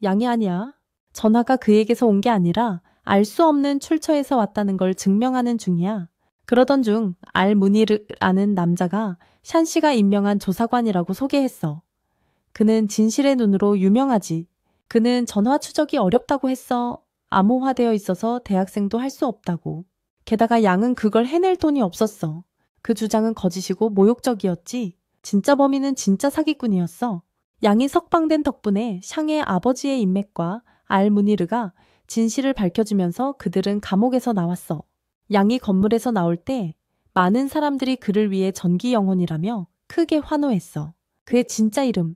양이 아니야. 전화가 그에게서 온 게 아니라 알 수 없는 출처에서 왔다는 걸 증명하는 중이야. 그러던 중 알무니르라는 남자가 샨 씨가 임명한 조사관이라고 소개했어. 그는 진실의 눈으로 유명하지. 그는 전화 추적이 어렵다고 했어. 암호화되어 있어서 대학생도 할 수 없다고. 게다가 양은 그걸 해낼 돈이 없었어. 그 주장은 거짓이고 모욕적이었지. 진짜 범인은 진짜 사기꾼이었어. 양이 석방된 덕분에 샹의 아버지의 인맥과 알무니르가 진실을 밝혀주면서 그들은 감옥에서 나왔어. 양이 건물에서 나올 때 많은 사람들이 그를 위해 전기 영혼이라며 크게 환호했어. 그의 진짜 이름,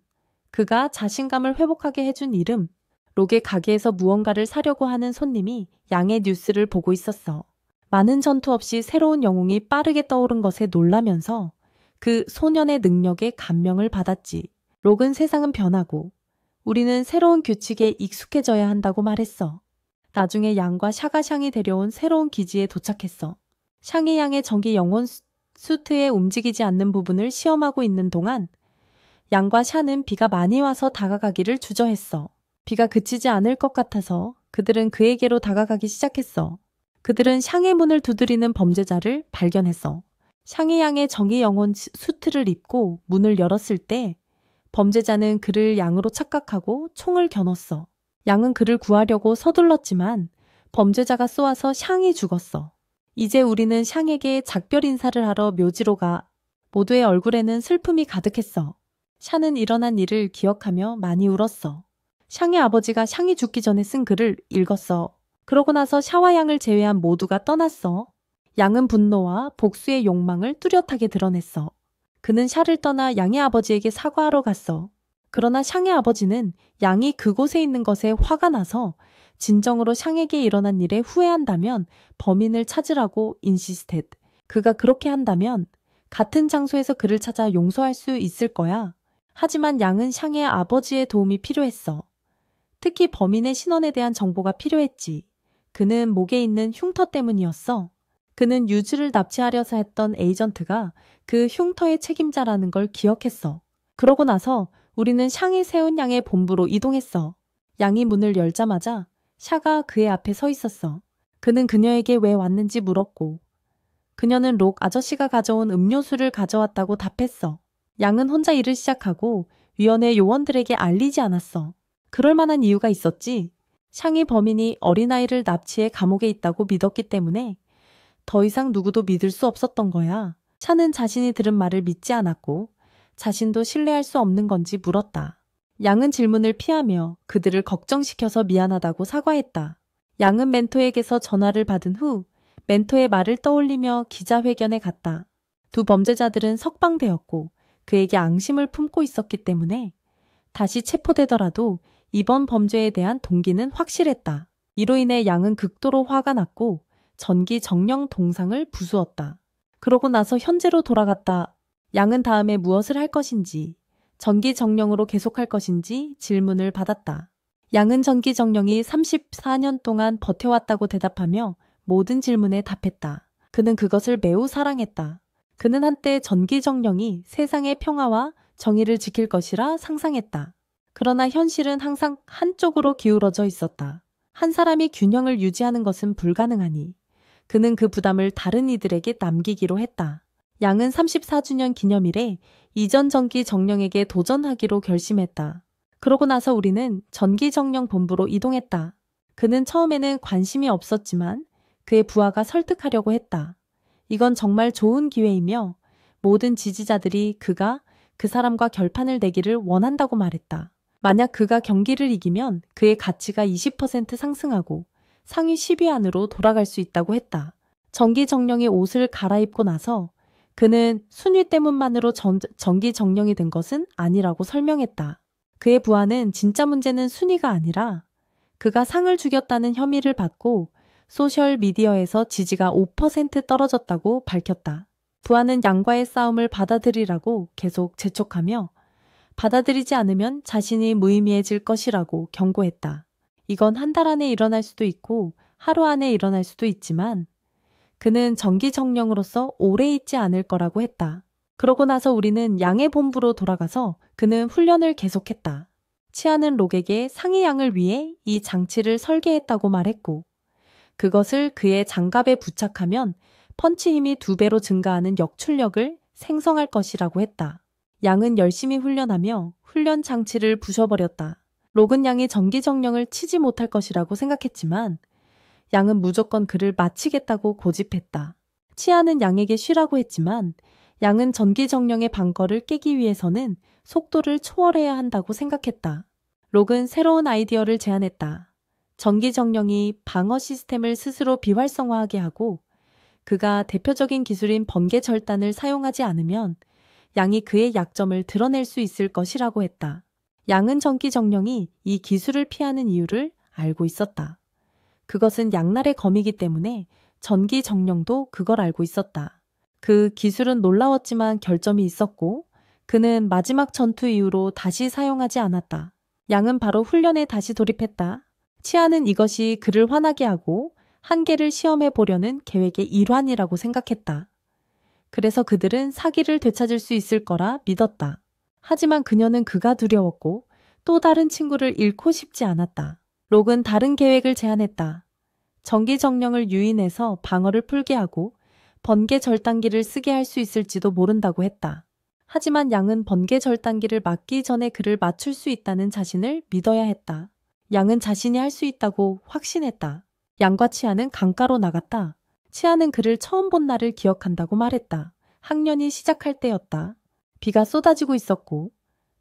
그가 자신감을 회복하게 해준 이름, 록의 가게에서 무언가를 사려고 하는 손님이 양의 뉴스를 보고 있었어. 많은 전투 없이 새로운 영웅이 빠르게 떠오른 것에 놀라면서 그 소년의 능력에 감명을 받았지. 록은 세상은 변하고 우리는 새로운 규칙에 익숙해져야 한다고 말했어. 나중에 양과 샤가샹이 데려온 새로운 기지에 도착했어. 샹이 양의 전기 영혼 수트에 움직이지 않는 부분을 시험하고 있는 동안 양과 샤는 비가 많이 와서 다가가기를 주저했어. 비가 그치지 않을 것 같아서 그들은 그에게로 다가가기 시작했어. 그들은 샹의 문을 두드리는 범죄자를 발견했어. 샹이 양의 정의 영혼 수트를 입고 문을 열었을 때 범죄자는 그를 양으로 착각하고 총을 겨눴어. 양은 그를 구하려고 서둘렀지만 범죄자가 쏘아서 샹이 죽었어. 이제 우리는 샹에게 작별 인사를 하러 묘지로 가. 모두의 얼굴에는 슬픔이 가득했어. 샤는 일어난 일을 기억하며 많이 울었어. 샹의 아버지가 샹이 죽기 전에 쓴 글을 읽었어. 그러고 나서 샤와 양을 제외한 모두가 떠났어. 양은 분노와 복수의 욕망을 뚜렷하게 드러냈어. 그는 샤를 떠나 양의 아버지에게 사과하러 갔어. 그러나 샹의 아버지는 양이 그곳에 있는 것에 화가 나서 진정으로 샹에게 일어난 일에 후회한다면 범인을 찾으라고 인시스텟. 그가 그렇게 한다면 같은 장소에서 그를 찾아 용서할 수 있을 거야. 하지만 양은 샹의 아버지의 도움이 필요했어. 특히 범인의 신원에 대한 정보가 필요했지. 그는 목에 있는 흉터 때문이었어. 그는 유주를 납치하려서 했던 에이전트가 그 흉터의 책임자라는 걸 기억했어. 그러고 나서 우리는 샹이 세운 양의 본부로 이동했어. 양이 문을 열자마자 샤가 그의 앞에 서 있었어. 그는 그녀에게 왜 왔는지 물었고 그녀는 록 아저씨가 가져온 음료수를 가져왔다고 답했어. 양은 혼자 일을 시작하고 위원회 요원들에게 알리지 않았어. 그럴 만한 이유가 있었지. 샹이 범인이 어린아이를 납치해 감옥에 있다고 믿었기 때문에 더 이상 누구도 믿을 수 없었던 거야. 샤는 자신이 들은 말을 믿지 않았고 자신도 신뢰할 수 없는 건지 물었다. 양은 질문을 피하며 그들을 걱정시켜서 미안하다고 사과했다. 양은 멘토에게서 전화를 받은 후 멘토의 말을 떠올리며 기자회견에 갔다. 두 범죄자들은 석방되었고 그에게 앙심을 품고 있었기 때문에 다시 체포되더라도 이번 범죄에 대한 동기는 확실했다. 이로 인해 양은 극도로 화가 났고 전기 정령 동상을 부수었다. 그러고 나서 현재로 돌아갔다. 양은 다음에 무엇을 할 것인지, 전기 정령으로 계속할 것인지 질문을 받았다. 양은 전기 정령이 34년 동안 버텨왔다고 대답하며 모든 질문에 답했다. 그는 그것을 매우 사랑했다. 그는 한때 전기 정령이 세상의 평화와 정의를 지킬 것이라 상상했다. 그러나 현실은 항상 한쪽으로 기울어져 있었다. 한 사람이 균형을 유지하는 것은 불가능하니 그는 그 부담을 다른 이들에게 남기기로 했다. 양은 34주년 기념일에 이전 전기 정령에게 도전하기로 결심했다. 그러고 나서 우리는 전기 정령 본부로 이동했다. 그는 처음에는 관심이 없었지만 그의 부하가 설득하려고 했다. 이건 정말 좋은 기회이며 모든 지지자들이 그가 그 사람과 결판을 내기를 원한다고 말했다. 만약 그가 경기를 이기면 그의 가치가 20% 상승하고 상위 10위 안으로 돌아갈 수 있다고 했다. 전기 정령이 옷을 갈아입고 나서 그는 순위 때문만으로 전기 정령이 된 것은 아니라고 설명했다. 그의 부하는 진짜 문제는 순위가 아니라 그가 상을 죽였다는 혐의를 받고 소셜미디어에서 지지가 5% 떨어졌다고 밝혔다. 부하는 양과의 싸움을 받아들이라고 계속 재촉하며 받아들이지 않으면 자신이 무의미해질 것이라고 경고했다. 이건 한 달 안에 일어날 수도 있고 하루 안에 일어날 수도 있지만 그는 전기 정령으로서 오래 있지 않을 거라고 했다. 그러고 나서 우리는 양의 본부로 돌아가서 그는 훈련을 계속했다. 치아는 록에게 상위 양을 위해 이 장치를 설계했다고 말했고 그것을 그의 장갑에 부착하면 펀치 힘이 2배로 증가하는 역출력을 생성할 것이라고 했다. 양은 열심히 훈련하며 훈련 장치를 부셔버렸다. 록은 양이 전기정령을 치지 못할 것이라고 생각했지만 양은 무조건 그를 마치겠다고 고집했다. 치아는 양에게 쉬라고 했지만 양은 전기정령의 방거를 깨기 위해서는 속도를 초월해야 한다고 생각했다. 록은 새로운 아이디어를 제안했다. 전기정령이 방어 시스템을 스스로 비활성화하게 하고 그가 대표적인 기술인 번개절단을 사용하지 않으면 양이 그의 약점을 드러낼 수 있을 것이라고 했다. 양은 전기정령이 이 기술을 피하는 이유를 알고 있었다. 그것은 양날의 검이기 때문에 전기정령도 그걸 알고 있었다. 그 기술은 놀라웠지만 결점이 있었고 그는 마지막 전투 이후로 다시 사용하지 않았다. 양은 바로 훈련에 다시 돌입했다. 치아는 이것이 그를 화나게 하고 한계를 시험해 보려는 계획의 일환이라고 생각했다. 그래서 그들은 사기를 되찾을 수 있을 거라 믿었다. 하지만 그녀는 그가 두려웠고 또 다른 친구를 잃고 싶지 않았다. 록은 다른 계획을 제안했다. 전기정령을 유인해서 방어를 풀게 하고 번개 절단기를 쓰게 할 수 있을지도 모른다고 했다. 하지만 양은 번개 절단기를 맞기 전에 그를 맞출 수 있다는 자신을 믿어야 했다. 양은 자신이 할 수 있다고 확신했다. 양과 치아는 강가로 나갔다. 치아는 그를 처음 본 날을 기억한다고 말했다. 학년이 시작할 때였다. 비가 쏟아지고 있었고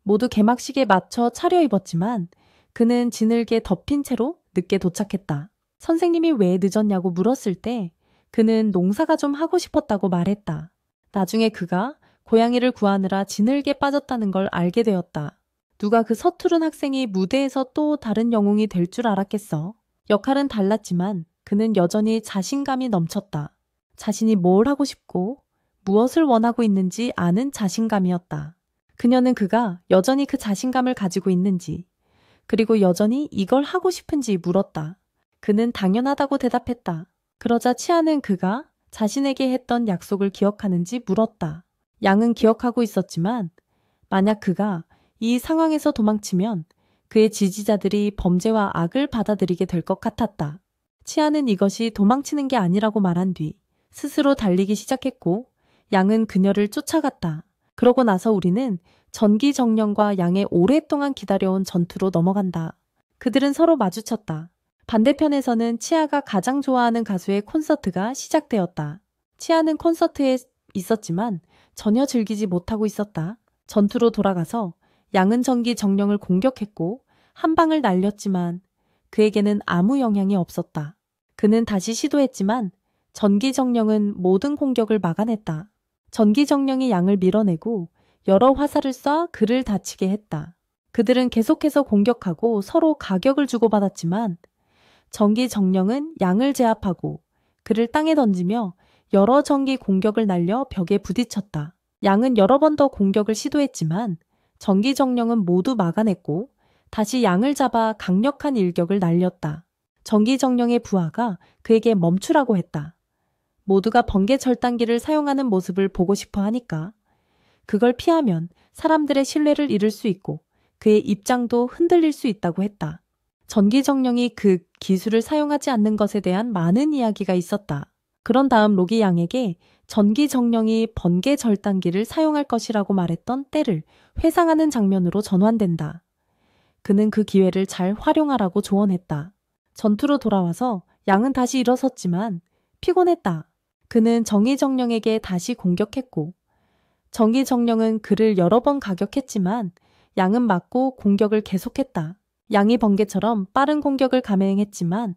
모두 개막식에 맞춰 차려입었지만 그는 지늘게 덮인 채로 늦게 도착했다. 선생님이 왜 늦었냐고 물었을 때 그는 농사가 좀 하고 싶었다고 말했다. 나중에 그가 고양이를 구하느라 지늘게 빠졌다는 걸 알게 되었다. 누가 그 서투른 학생이 무대에서 또 다른 영웅이 될 줄 알았겠어. 역할은 달랐지만 그는 여전히 자신감이 넘쳤다. 자신이 뭘 하고 싶고 무엇을 원하고 있는지 아는 자신감이었다. 그녀는 그가 여전히 그 자신감을 가지고 있는지 그리고 여전히 이걸 하고 싶은지 물었다. 그는 당연하다고 대답했다. 그러자 치아는 그가 자신에게 했던 약속을 기억하는지 물었다. 양은 기억하고 있었지만 만약 그가 이 상황에서 도망치면 그의 지지자들이 범죄와 악을 받아들이게 될 것 같았다. 치아는 이것이 도망치는 게 아니라고 말한 뒤 스스로 달리기 시작했고 양은 그녀를 쫓아갔다. 그러고 나서 우리는 전기정령과 양의 오랫동안 기다려온 전투로 넘어간다. 그들은 서로 마주쳤다. 반대편에서는 치아가 가장 좋아하는 가수의 콘서트가 시작되었다. 치아는 콘서트에 있었지만 전혀 즐기지 못하고 있었다. 전투로 돌아가서 양은 전기정령을 공격했고 한 방을 날렸지만 그에게는 아무 영향이 없었다. 그는 다시 시도했지만 전기정령은 모든 공격을 막아냈다. 전기정령이 양을 밀어내고 여러 화살을 쏴 그를 다치게 했다. 그들은 계속해서 공격하고 서로 가격을 주고받았지만 전기정령은 양을 제압하고 그를 땅에 던지며 여러 전기 공격을 날려 벽에 부딪혔다. 양은 여러 번 더 공격을 시도했지만 전기정령은 모두 막아냈고 다시 양을 잡아 강력한 일격을 날렸다. 전기정령의 부하가 그에게 멈추라고 했다. 모두가 번개 절단기를 사용하는 모습을 보고 싶어 하니까 그걸 피하면 사람들의 신뢰를 잃을 수 있고 그의 입장도 흔들릴 수 있다고 했다. 전기정령이 그 기술을 사용하지 않는 것에 대한 많은 이야기가 있었다. 그런 다음 록이 양에게 전기정령이 번개 절단기를 사용할 것이라고 말했던 때를 회상하는 장면으로 전환된다. 그는 그 기회를 잘 활용하라고 조언했다. 전투로 돌아와서 양은 다시 일어섰지만 피곤했다. 그는 전기정령에게 다시 공격했고 전기정령은 그를 여러 번 가격했지만 양은 맞고 공격을 계속했다. 양이 번개처럼 빠른 공격을 감행했지만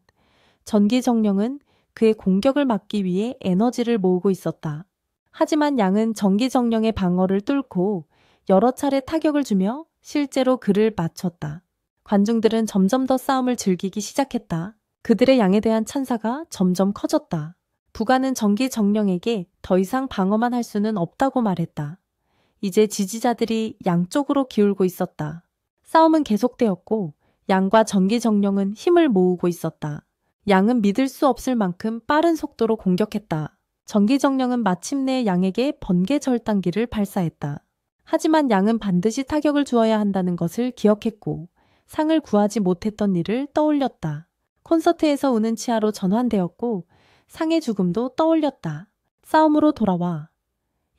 전기정령은 그의 공격을 막기 위해 에너지를 모으고 있었다. 하지만 양은 전기정령의 방어를 뚫고 여러 차례 타격을 주며 실제로 그를 맞췄다. 관중들은 점점 더 싸움을 즐기기 시작했다. 그들의 양에 대한 찬사가 점점 커졌다. 부가는 전기정령에게 더 이상 방어만 할 수는 없다고 말했다. 이제 지지자들이 양쪽으로 기울고 있었다. 싸움은 계속되었고 양과 전기정령은 힘을 모으고 있었다. 양은 믿을 수 없을 만큼 빠른 속도로 공격했다. 전기정령은 마침내 양에게 번개 절단기를 발사했다. 하지만 양은 반드시 타격을 주어야 한다는 것을 기억했고 상을 구하지 못했던 일을 떠올렸다. 콘서트에서 우는 치아로 전환되었고 상의 죽음도 떠올렸다. 싸움으로 돌아와.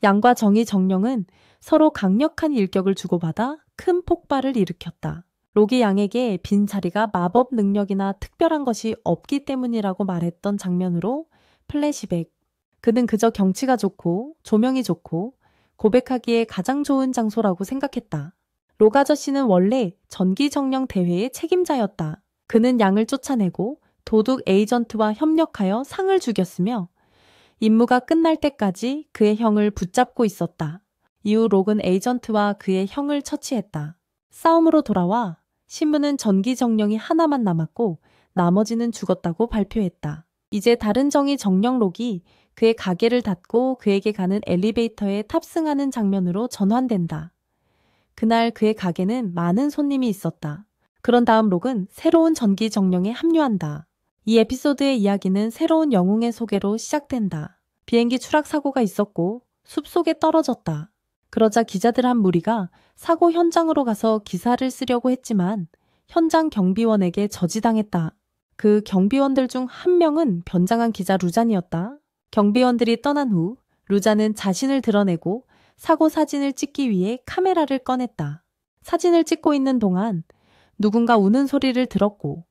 양과 정의 정령은 서로 강력한 일격을 주고받아 큰 폭발을 일으켰다. 록이 양에게 빈 자리가 마법 능력이나 특별한 것이 없기 때문이라고 말했던 장면으로 플래시백. 그는 그저 경치가 좋고 조명이 좋고 고백하기에 가장 좋은 장소라고 생각했다. 록 아저씨는 원래 전기정령 대회의 책임자였다. 그는 양을 쫓아내고 도둑 에이전트와 협력하여 상을 죽였으며 임무가 끝날 때까지 그의 형을 붙잡고 있었다. 이후 록은 에이전트와 그의 형을 처치했다. 싸움으로 돌아와 신부는 전기정령이 하나만 남았고 나머지는 죽었다고 발표했다. 이제 다른 정의 정령 록이 그의 가게를 닫고 그에게 가는 엘리베이터에 탑승하는 장면으로 전환된다. 그날 그의 가게는 많은 손님이 있었다. 그런 다음 록은 새로운 전기 정령에 합류한다. 이 에피소드의 이야기는 새로운 영웅의 소개로 시작된다. 비행기 추락 사고가 있었고 숲속에 떨어졌다. 그러자 기자들 한 무리가 사고 현장으로 가서 기사를 쓰려고 했지만 현장 경비원에게 저지당했다. 그 경비원들 중 한 명은 변장한 기자 루잔이었다. 경비원들이 떠난 후 루잔은 자신을 드러내고 사고 사진을 찍기 위해 카메라를 꺼냈다. 사진을 찍고 있는 동안 누군가 우는 소리를 들었고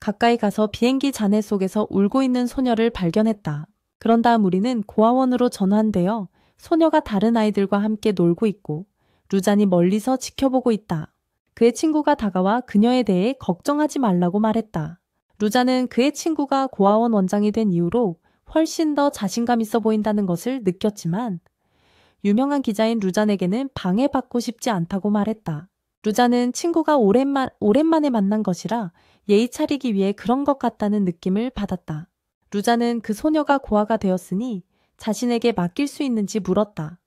가까이 가서 비행기 잔해 속에서 울고 있는 소녀를 발견했다. 그런 다음 우리는 고아원으로 전환되어 소녀가 다른 아이들과 함께 놀고 있고 루잔이 멀리서 지켜보고 있다. 그의 친구가 다가와 그녀에 대해 걱정하지 말라고 말했다. 루잔은 그의 친구가 고아원 원장이 된 이후로 훨씬 더 자신감 있어 보인다는 것을 느꼈지만 유명한 기자인 루잔에게는 방해받고 싶지 않다고 말했다. 루잔은 친구가 오랜만에 만난 것이라 예의 차리기 위해 그런 것 같다는 느낌을 받았다. 루잔은 그 소녀가 고아가 되었으니 자신에게 맡길 수 있는지 물었다.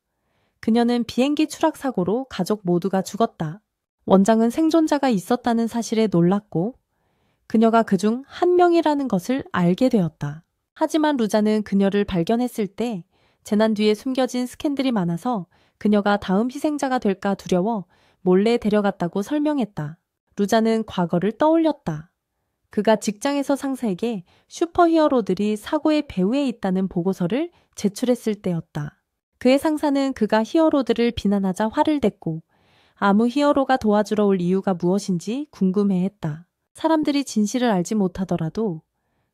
그녀는 비행기 추락 사고로 가족 모두가 죽었다. 원장은 생존자가 있었다는 사실에 놀랐고 그녀가 그중 한 명이라는 것을 알게 되었다. 하지만 루잔은 그녀를 발견했을 때 재난 뒤에 숨겨진 스캔들이 많아서 그녀가 다음 희생자가 될까 두려워 몰래 데려갔다고 설명했다. 루잔은 과거를 떠올렸다. 그가 직장에서 상사에게 슈퍼히어로들이 사고의 배후에 있다는 보고서를 제출했을 때였다. 그의 상사는 그가 히어로들을 비난하자 화를 냈고 아무 히어로가 도와주러 올 이유가 무엇인지 궁금해했다. 사람들이 진실을 알지 못하더라도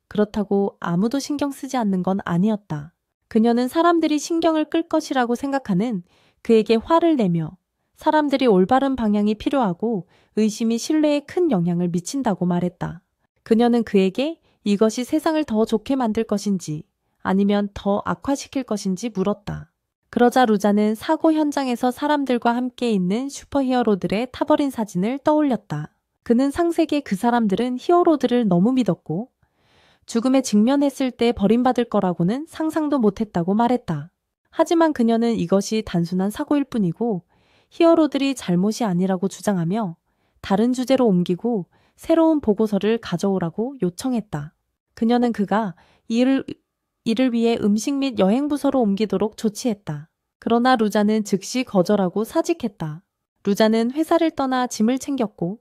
그렇다고 아무도 신경 쓰지 않는 건 아니었다. 그녀는 사람들이 신경을 끌 것이라고 생각하는 그에게 화를 내며 사람들이 올바른 방향이 필요하고 의심이 신뢰에 큰 영향을 미친다고 말했다. 그녀는 그에게 이것이 세상을 더 좋게 만들 것인지 아니면 더 악화시킬 것인지 물었다. 그러자 루자는 사고 현장에서 사람들과 함께 있는 슈퍼히어로들의 타버린 사진을 떠올렸다. 그는 상세게 그 사람들은 히어로들을 너무 믿었고 죽음에 직면했을 때 버림받을 거라고는 상상도 못했다고 말했다. 하지만 그녀는 이것이 단순한 사고일 뿐이고 히어로들이 잘못이 아니라고 주장하며 다른 주제로 옮기고 새로운 보고서를 가져오라고 요청했다. 그녀는 그가 이를 위해 음식 및 여행 부서로 옮기도록 조치했다. 그러나 루자는 즉시 거절하고 사직했다. 루자는 회사를 떠나 짐을 챙겼고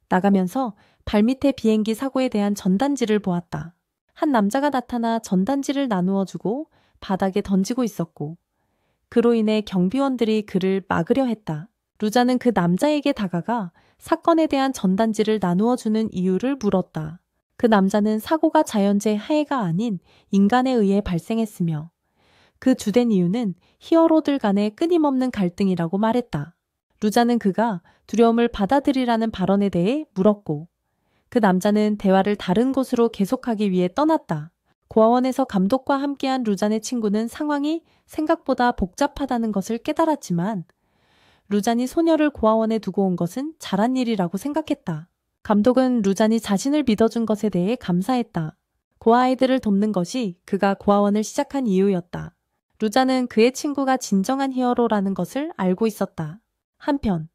나가면서 발밑에 비행기 사고에 대한 전단지를 보았다. 한 남자가 나타나 전단지를 나누어 주고 바닥에 던지고 있었고 그로 인해 경비원들이 그를 막으려 했다. 루자는 그 남자에게 다가가 사건에 대한 전단지를 나누어 주는 이유를 물었다. 그 남자는 사고가 자연재해 하해가 아닌 인간에 의해 발생했으며 그 주된 이유는 히어로들 간의 끊임없는 갈등이라고 말했다. 루자는 그가 두려움을 받아들이라는 발언에 대해 물었고 그 남자는 대화를 다른 곳으로 계속하기 위해 떠났다. 고아원에서 감독과 함께한 루잔의 친구는 상황이 생각보다 복잡하다는 것을 깨달았지만 루잔이 소녀를 고아원에 두고 온 것은 잘한 일이라고 생각했다. 감독은 루잔이 자신을 믿어준 것에 대해 감사했다. 고아아이들을 돕는 것이 그가 고아원을 시작한 이유였다. 루잔은 그의 친구가 진정한 히어로라는 것을 알고 있었다. 한편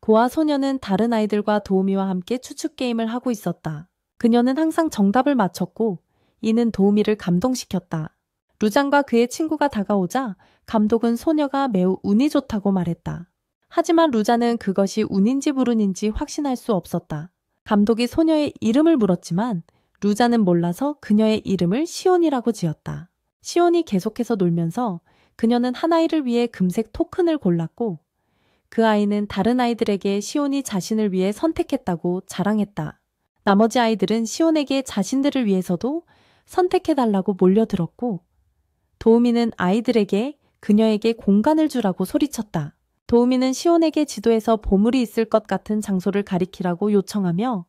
고아 소녀는 다른 아이들과 도우미와 함께 추측 게임을 하고 있었다. 그녀는 항상 정답을 맞췄고 이는 도우미를 감동시켰다. 루잔과 그의 친구가 다가오자 감독은 소녀가 매우 운이 좋다고 말했다. 하지만 루자는 그것이 운인지 불운인지 확신할 수 없었다. 감독이 소녀의 이름을 물었지만 루자는 몰라서 그녀의 이름을 시온이라고 지었다. 시온이 계속해서 놀면서 그녀는 한 아이를 위해 금색 토큰을 골랐고 그 아이는 다른 아이들에게 시온이 자신을 위해 선택했다고 자랑했다. 나머지 아이들은 시온에게 자신들을 위해서도 선택해달라고 몰려들었고 도우미는 아이들에게 그녀에게 공간을 주라고 소리쳤다. 도우미는 시온에게 지도에서 보물이 있을 것 같은 장소를 가리키라고 요청하며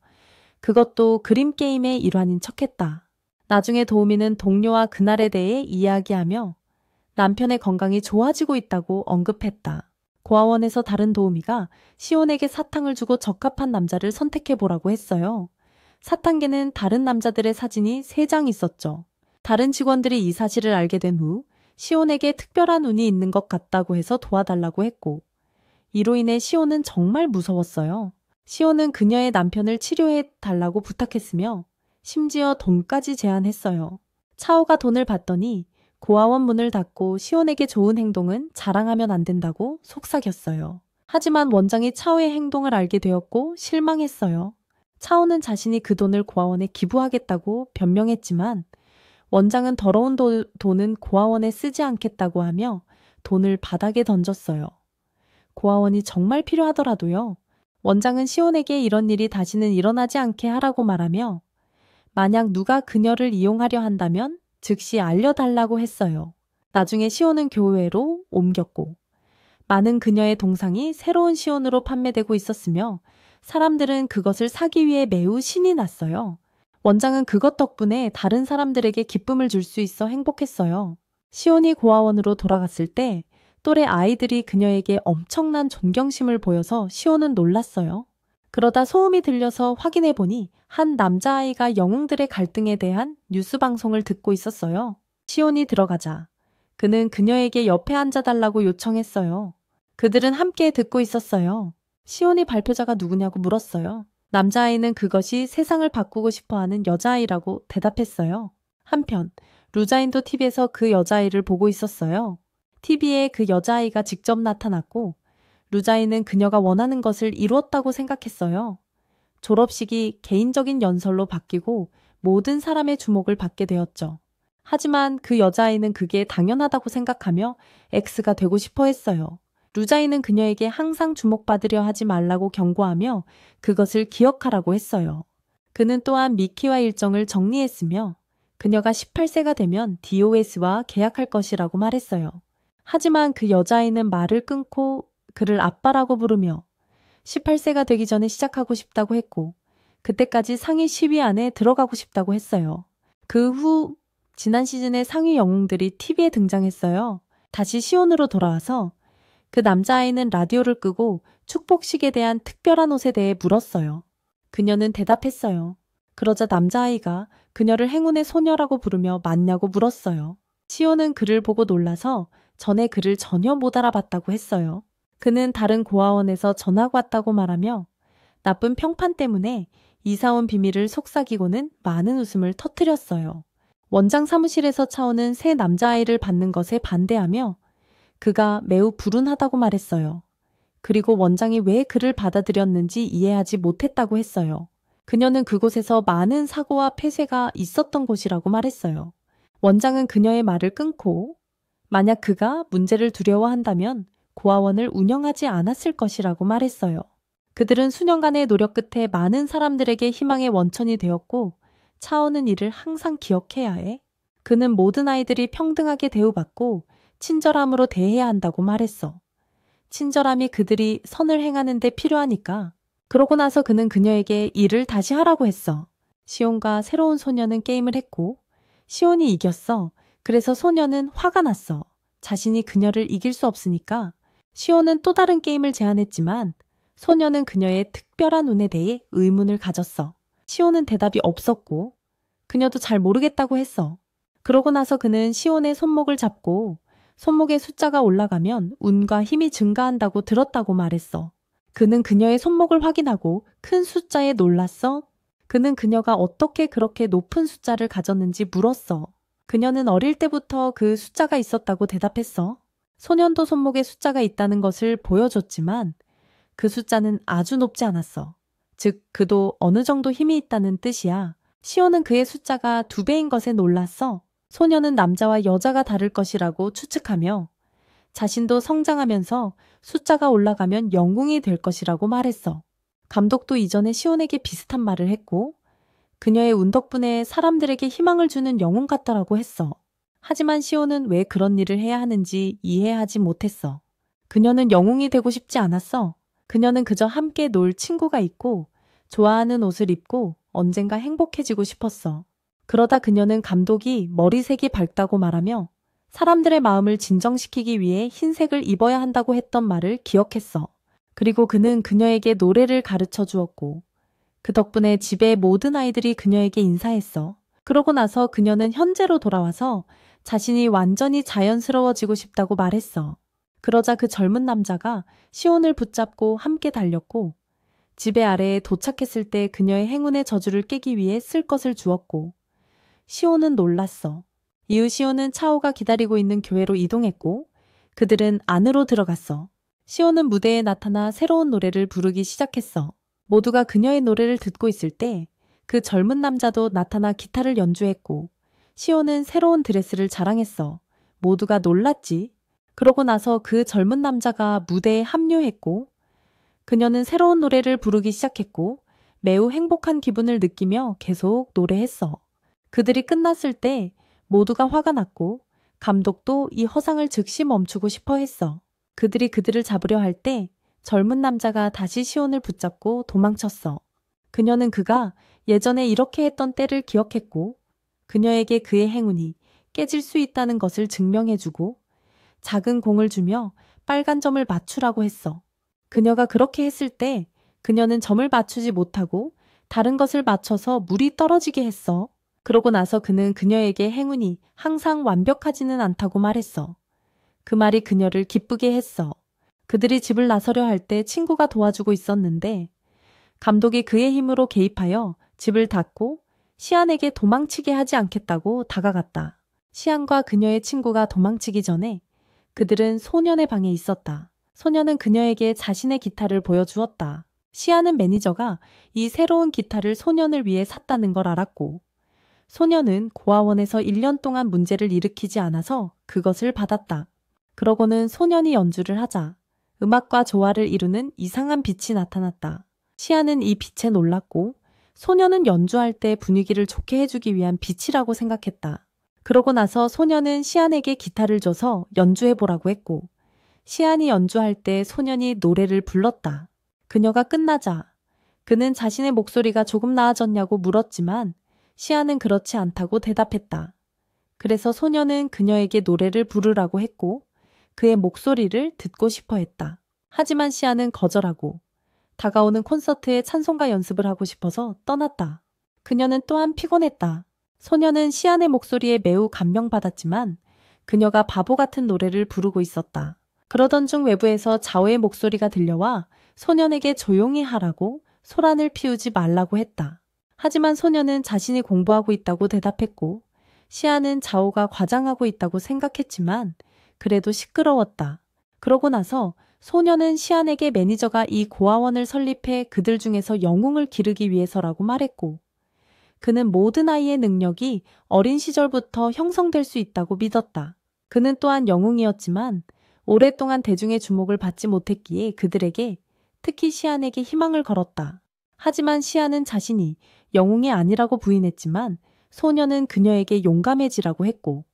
그것도 그림 게임의 일환인 척했다. 나중에 도우미는 동료와 그날에 대해 이야기하며 남편의 건강이 좋아지고 있다고 언급했다. 고아원에서 다른 도우미가 시온에게 사탕을 주고 적합한 남자를 선택해보라고 했어요. 사탕개는 다른 남자들의 사진이 3장 있었죠. 다른 직원들이 이 사실을 알게 된 후 시온에게 특별한 운이 있는 것 같다고 해서 도와달라고 했고 이로 인해 시온은 정말 무서웠어요. 시온은 그녀의 남편을 치료해 달라고 부탁했으며 심지어 돈까지 제안했어요. 차오가 돈을 받더니 고아원 문을 닫고 시온에게 좋은 행동은 자랑하면 안 된다고 속삭였어요. 하지만 원장이 차오의 행동을 알게 되었고 실망했어요. 차오는 자신이 그 돈을 고아원에 기부하겠다고 변명했지만 원장은 더러운 돈은 고아원에 쓰지 않겠다고 하며 돈을 바닥에 던졌어요. 고아원이 정말 필요하더라도요. 원장은 시온에게 이런 일이 다시는 일어나지 않게 하라고 말하며 만약 누가 그녀를 이용하려 한다면 즉시 알려달라고 했어요. 나중에 시온은 교회로 옮겼고 많은 그녀의 동상이 새로운 시온으로 판매되고 있었으며 사람들은 그것을 사기 위해 매우 신이 났어요. 원장은 그것 덕분에 다른 사람들에게 기쁨을 줄 수 있어 행복했어요. 시온이 고아원으로 돌아갔을 때 또래 아이들이 그녀에게 엄청난 존경심을 보여서 시온은 놀랐어요. 그러다 소음이 들려서 확인해 보니 한 남자아이가 영웅들의 갈등에 대한 뉴스 방송을 듣고 있었어요. 시온이 들어가자 그는 그녀에게 옆에 앉아달라고 요청했어요. 그들은 함께 듣고 있었어요. 시온이 발표자가 누구냐고 물었어요. 남자아이는 그것이 세상을 바꾸고 싶어하는 여자아이라고 대답했어요. 한편 루자인도 TV에서 그 여자아이를 보고 있었어요. TV에 그 여자아이가 직접 나타났고 루자인은 그녀가 원하는 것을 이루었다고 생각했어요. 졸업식이 개인적인 연설로 바뀌고 모든 사람의 주목을 받게 되었죠. 하지만 그 여자아이는 그게 당연하다고 생각하며 X가 되고 싶어 했어요. 루자인은 그녀에게 항상 주목받으려 하지 말라고 경고하며 그것을 기억하라고 했어요. 그는 또한 미키와 일정을 정리했으며 그녀가 18세가 되면 DOS와 계약할 것이라고 말했어요. 하지만 그 여자아이는 말을 끊고 그를 아빠라고 부르며 18세가 되기 전에 시작하고 싶다고 했고 그때까지 상위 10위 안에 들어가고 싶다고 했어요. 그 후 지난 시즌에 상위 영웅들이 TV에 등장했어요. 다시 시온으로 돌아와서 그 남자아이는 라디오를 끄고 축복식에 대한 특별한 옷에 대해 물었어요. 그녀는 대답했어요. 그러자 남자아이가 그녀를 행운의 소녀라고 부르며 맞냐고 물었어요. 시온은 그를 보고 놀라서 전에 그를 전혀 못 알아봤다고 했어요. 그는 다른 고아원에서 전화가 왔다고 말하며 나쁜 평판 때문에 이사 온 비밀을 속삭이고는 많은 웃음을 터뜨렸어요. 원장 사무실에서 차오는 새 남자아이를 받는 것에 반대하며 그가 매우 불운하다고 말했어요. 그리고 원장이 왜 그를 받아들였는지 이해하지 못했다고 했어요. 그녀는 그곳에서 많은 사고와 폐쇄가 있었던 곳이라고 말했어요. 원장은 그녀의 말을 끊고 만약 그가 문제를 두려워한다면 고아원을 운영하지 않았을 것이라고 말했어요. 그들은 수년간의 노력 끝에 많은 사람들에게 희망의 원천이 되었고 차오는 이를 항상 기억해야 해. 그는 모든 아이들이 평등하게 대우받고 친절함으로 대해야 한다고 말했어. 친절함이 그들이 선을 행하는 데 필요하니까. 그러고 나서 그는 그녀에게 일을 다시 하라고 했어. 시온과 새로운 소녀는 게임을 했고 시온이 이겼어. 그래서 소녀는 화가 났어. 자신이 그녀를 이길 수 없으니까. 시온은 또 다른 게임을 제안했지만 소녀는 그녀의 특별한 운에 대해 의문을 가졌어. 시온은 대답이 없었고 그녀도 잘 모르겠다고 했어. 그러고 나서 그는 시온의 손목을 잡고 손목에 숫자가 올라가면 운과 힘이 증가한다고 들었다고 말했어. 그는 그녀의 손목을 확인하고 큰 숫자에 놀랐어. 그는 그녀가 어떻게 그렇게 높은 숫자를 가졌는지 물었어. 그녀는 어릴 때부터 그 숫자가 있었다고 대답했어. 소년도 손목에 숫자가 있다는 것을 보여줬지만 그 숫자는 아주 높지 않았어. 즉, 그도 어느 정도 힘이 있다는 뜻이야. 시온은 그의 숫자가 2배인 것에 놀랐어. 소년은 남자와 여자가 다를 것이라고 추측하며 자신도 성장하면서 숫자가 올라가면 영웅이 될 것이라고 말했어. 감독도 이전에 시온에게 비슷한 말을 했고 그녀의 운 덕분에 사람들에게 희망을 주는 영웅 같다라고 했어. 하지만 시온은 왜 그런 일을 해야 하는지 이해하지 못했어. 그녀는 영웅이 되고 싶지 않았어. 그녀는 그저 함께 놀 친구가 있고 좋아하는 옷을 입고 언젠가 행복해지고 싶었어. 그러다 그녀는 감독이 머리색이 밝다고 말하며 사람들의 마음을 진정시키기 위해 흰색을 입어야 한다고 했던 말을 기억했어. 그리고 그는 그녀에게 노래를 가르쳐 주었고 그 덕분에 집의 모든 아이들이 그녀에게 인사했어. 그러고 나서 그녀는 현재로 돌아와서 자신이 완전히 자연스러워지고 싶다고 말했어. 그러자 그 젊은 남자가 시온을 붙잡고 함께 달렸고 집의 아래에 도착했을 때 그녀의 행운의 저주를 깨기 위해 쓸 것을 주었고 시온은 놀랐어. 이후 시온은 차오가 기다리고 있는 교회로 이동했고 그들은 안으로 들어갔어. 시온은 무대에 나타나 새로운 노래를 부르기 시작했어. 모두가 그녀의 노래를 듣고 있을 때 그 젊은 남자도 나타나 기타를 연주했고 시온은 새로운 드레스를 자랑했어. 모두가 놀랐지. 그러고 나서 그 젊은 남자가 무대에 합류했고 그녀는 새로운 노래를 부르기 시작했고 매우 행복한 기분을 느끼며 계속 노래했어. 그들이 끝났을 때 모두가 화가 났고 감독도 이 허상을 즉시 멈추고 싶어 했어. 그들이 그들을 잡으려 할 때 젊은 남자가 다시 시온을 붙잡고 도망쳤어. 그녀는 그가 예전에 이렇게 했던 때를 기억했고 그녀에게 그의 행운이 깨질 수 있다는 것을 증명해주고 작은 공을 주며 빨간 점을 맞추라고 했어. 그녀가 그렇게 했을 때 그녀는 점을 맞추지 못하고 다른 것을 맞춰서 물이 떨어지게 했어. 그러고 나서 그는 그녀에게 행운이 항상 완벽하지는 않다고 말했어. 그 말이 그녀를 기쁘게 했어. 그들이 집을 나서려 할 때 친구가 도와주고 있었는데 감독이 그의 힘으로 개입하여 집을 닫고 시안에게 도망치게 하지 않겠다고 다가갔다. 시안과 그녀의 친구가 도망치기 전에 그들은 소년의 방에 있었다. 소년은 그녀에게 자신의 기타를 보여주었다. 시안은 매니저가 이 새로운 기타를 소년을 위해 샀다는 걸 알았고 소년은 고아원에서 1년 동안 문제를 일으키지 않아서 그것을 받았다. 그러고는 소년이 연주를 하자 음악과 조화를 이루는 이상한 빛이 나타났다. 시안은 이 빛에 놀랐고 소년은 연주할 때 분위기를 좋게 해주기 위한 빛이라고 생각했다. 그러고 나서 소년은 시안에게 기타를 줘서 연주해보라고 했고 시안이 연주할 때 소년이 노래를 불렀다. 그녀가 끝나자 그는 자신의 목소리가 조금 나아졌냐고 물었지만 시안은 그렇지 않다고 대답했다. 그래서 소년은 그녀에게 노래를 부르라고 했고 그의 목소리를 듣고 싶어 했다. 하지만 시안은 거절하고 다가오는 콘서트에 찬송가 연습을 하고 싶어서 떠났다. 그녀는 또한 피곤했다. 소년은 시안의 목소리에 매우 감명받았지만 그녀가 바보 같은 노래를 부르고 있었다. 그러던 중 외부에서 자오의 목소리가 들려와 소년에게 조용히 하라고 소란을 피우지 말라고 했다. 하지만 소년은 자신이 공부하고 있다고 대답했고 시안은 자오가 과장하고 있다고 생각했지만 그래도 시끄러웠다. 그러고 나서 소년은 시안에게 매니저가 이 고아원을 설립해 그들 중에서 영웅을 기르기 위해서라고 말했고 그는 모든 아이의 능력이 어린 시절부터 형성될 수 있다고 믿었다. 그는 또한 영웅이었지만 오랫동안 대중의 주목을 받지 못했기에 그들에게 특히 시안에게 희망을 걸었다. 하지만 시안은 자신이 영웅이 아니라고 부인했지만 소년은 그녀에게 용감해지라고 했고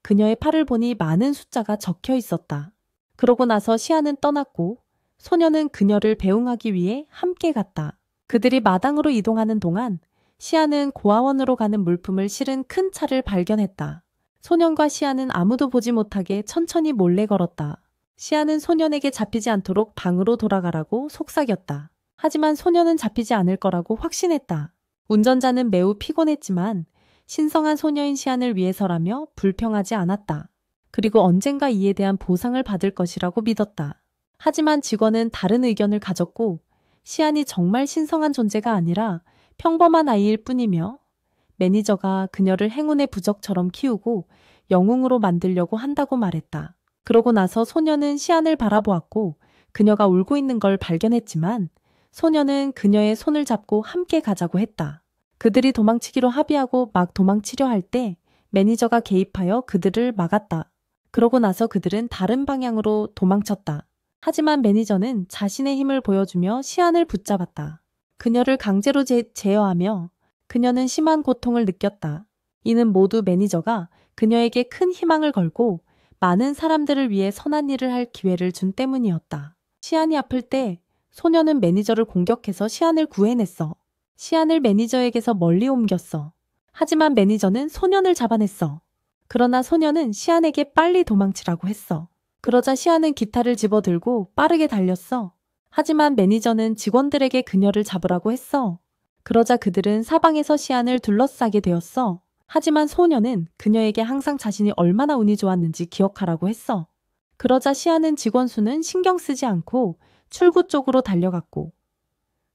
그녀의 팔을 보니 많은 숫자가 적혀 있었다. 그러고 나서 시안은 떠났고 소년은 그녀를 배웅하기 위해 함께 갔다. 그들이 마당으로 이동하는 동안 시안은 고아원으로 가는 물품을 실은 큰 차를 발견했다. 소년과 시안은 아무도 보지 못하게 천천히 몰래 걸었다. 시안은 소년에게 잡히지 않도록 방으로 돌아가라고 속삭였다. 하지만 소년은 잡히지 않을 거라고 확신했다. 운전자는 매우 피곤했지만 신성한 소녀인 시안을 위해서라며 불평하지 않았다. 그리고 언젠가 이에 대한 보상을 받을 것이라고 믿었다. 하지만 직원은 다른 의견을 가졌고 시안이 정말 신성한 존재가 아니라 평범한 아이일 뿐이며 매니저가 그녀를 행운의 부적처럼 키우고 영웅으로 만들려고 한다고 말했다. 그러고 나서 소녀는 시안을 바라보았고 그녀가 울고 있는 걸 발견했지만 소녀는 그녀의 손을 잡고 함께 가자고 했다. 그들이 도망치기로 합의하고 막 도망치려 할 때 매니저가 개입하여 그들을 막았다. 그러고 나서 그들은 다른 방향으로 도망쳤다. 하지만 매니저는 자신의 힘을 보여주며 시안을 붙잡았다. 그녀를 강제로 제어하며 그녀는 심한 고통을 느꼈다. 이는 모두 매니저가 그녀에게 큰 희망을 걸고 많은 사람들을 위해 선한 일을 할 기회를 준 때문이었다. 시안이 아플 때 소녀는 매니저를 공격해서 시안을 구해냈어. 시안을 매니저에게서 멀리 옮겼어. 하지만 매니저는 소년을 잡아냈어. 그러나 소녀는 시안에게 빨리 도망치라고 했어. 그러자 시안은 기타를 집어들고 빠르게 달렸어. 하지만 매니저는 직원들에게 그녀를 잡으라고 했어. 그러자 그들은 사방에서 시안을 둘러싸게 되었어. 하지만 소녀는 그녀에게 항상 자신이 얼마나 운이 좋았는지 기억하라고 했어. 그러자 시안은 직원 수는 신경 쓰지 않고 출구 쪽으로 달려갔고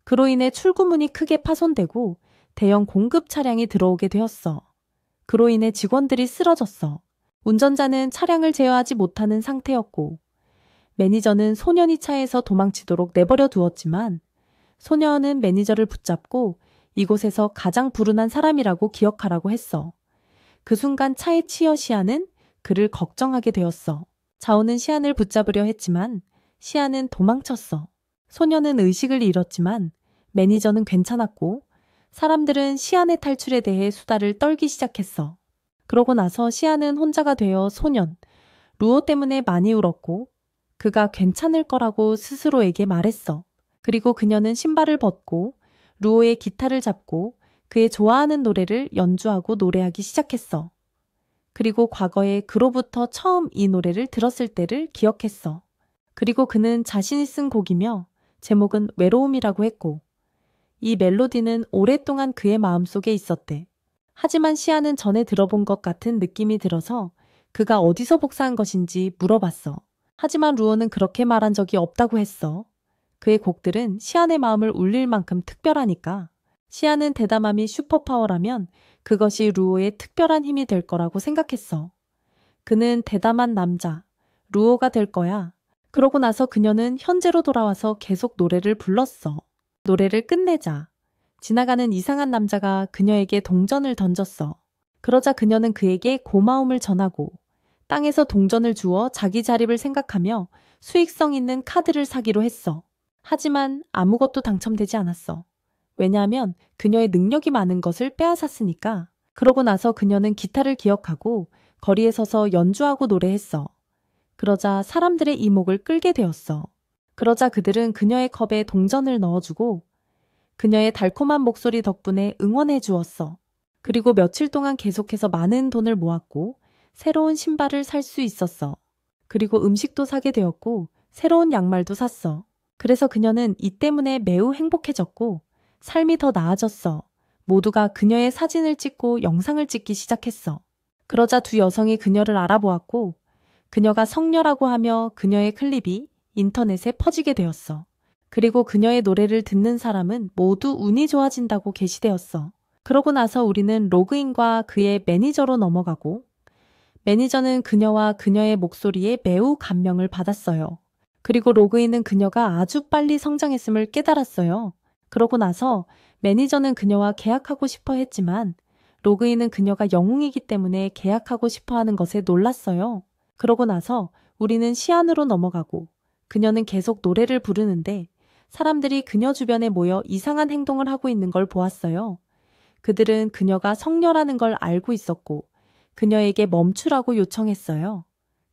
그로 인해 출구문이 크게 파손되고 대형 공급 차량이 들어오게 되었어. 그로 인해 직원들이 쓰러졌어. 운전자는 차량을 제어하지 못하는 상태였고 매니저는 소년이 차에서 도망치도록 내버려 두었지만 소년은 매니저를 붙잡고 이곳에서 가장 불운한 사람이라고 기억하라고 했어. 그 순간 차에 치여 시안은 그를 걱정하게 되었어. 자오는 시안을 붙잡으려 했지만 시안은 도망쳤어. 소년은 의식을 잃었지만 매니저는 괜찮았고 사람들은 시안의 탈출에 대해 수다를 떨기 시작했어. 그러고 나서 시안은 혼자가 되어 소년, 루오 때문에 많이 울었고 그가 괜찮을 거라고 스스로에게 말했어. 그리고 그녀는 신발을 벗고 루오의 기타를 잡고 그의 좋아하는 노래를 연주하고 노래하기 시작했어. 그리고 과거에 그로부터 처음 이 노래를 들었을 때를 기억했어. 그리고 그는 자신이 쓴 곡이며 제목은 외로움이라고 했고 이 멜로디는 오랫동안 그의 마음속에 있었대. 하지만 시아는 전에 들어본 것 같은 느낌이 들어서 그가 어디서 복사한 것인지 물어봤어. 하지만 루오는 그렇게 말한 적이 없다고 했어. 그의 곡들은 시안의 마음을 울릴 만큼 특별하니까. 시안은 대담함이 슈퍼파워라면 그것이 루오의 특별한 힘이 될 거라고 생각했어. 그는 대담한 남자, 루오가 될 거야. 그러고 나서 그녀는 현재로 돌아와서 계속 노래를 불렀어. 노래를 끝내자. 지나가는 이상한 남자가 그녀에게 동전을 던졌어. 그러자 그녀는 그에게 고마움을 전하고 땅에서 동전을 주어 자기 자립을 생각하며 수익성 있는 카드를 사기로 했어. 하지만 아무것도 당첨되지 않았어. 왜냐하면 그녀의 능력이 많은 것을 빼앗았으니까. 그러고 나서 그녀는 기타를 기억하고 거리에 서서 연주하고 노래했어. 그러자 사람들의 이목을 끌게 되었어. 그러자 그들은 그녀의 컵에 동전을 넣어주고 그녀의 달콤한 목소리 덕분에 응원해 주었어. 그리고 며칠 동안 계속해서 많은 돈을 모았고 새로운 신발을 살 수 있었어. 그리고 음식도 사게 되었고 새로운 양말도 샀어. 그래서 그녀는 이 때문에 매우 행복해졌고 삶이 더 나아졌어. 모두가 그녀의 사진을 찍고 영상을 찍기 시작했어. 그러자 두 여성이 그녀를 알아보았고 그녀가 성녀라고 하며 그녀의 클립이 인터넷에 퍼지게 되었어. 그리고 그녀의 노래를 듣는 사람은 모두 운이 좋아진다고 게시되었어. 그러고 나서 우리는 로그인과 그의 매니저로 넘어가고 매니저는 그녀와 그녀의 목소리에 매우 감명을 받았어요. 그리고 로그인은 그녀가 아주 빨리 성장했음을 깨달았어요. 그러고 나서 매니저는 그녀와 계약하고 싶어 했지만 로그인은 그녀가 영웅이기 때문에 계약하고 싶어 하는 것에 놀랐어요. 그러고 나서 우리는 시안으로 넘어가고 그녀는 계속 노래를 부르는데 사람들이 그녀 주변에 모여 이상한 행동을 하고 있는 걸 보았어요. 그들은 그녀가 성녀라는 걸 알고 있었고 그녀에게 멈추라고 요청했어요.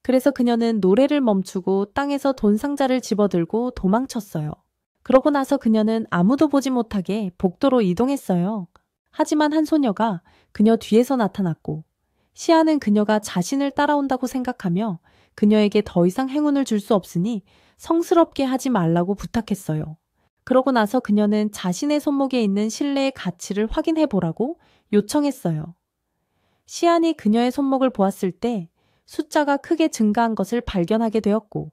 그래서 그녀는 노래를 멈추고 땅에서 돈 상자를 집어들고 도망쳤어요. 그러고 나서 그녀는 아무도 보지 못하게 복도로 이동했어요. 하지만 한 소녀가 그녀 뒤에서 나타났고 시아는 그녀가 자신을 따라온다고 생각하며 그녀에게 더 이상 행운을 줄 수 없으니 성스럽게 하지 말라고 부탁했어요. 그러고 나서 그녀는 자신의 손목에 있는 실내의 가치를 확인해 보라고 요청했어요. 시안이 그녀의 손목을 보았을 때 숫자가 크게 증가한 것을 발견하게 되었고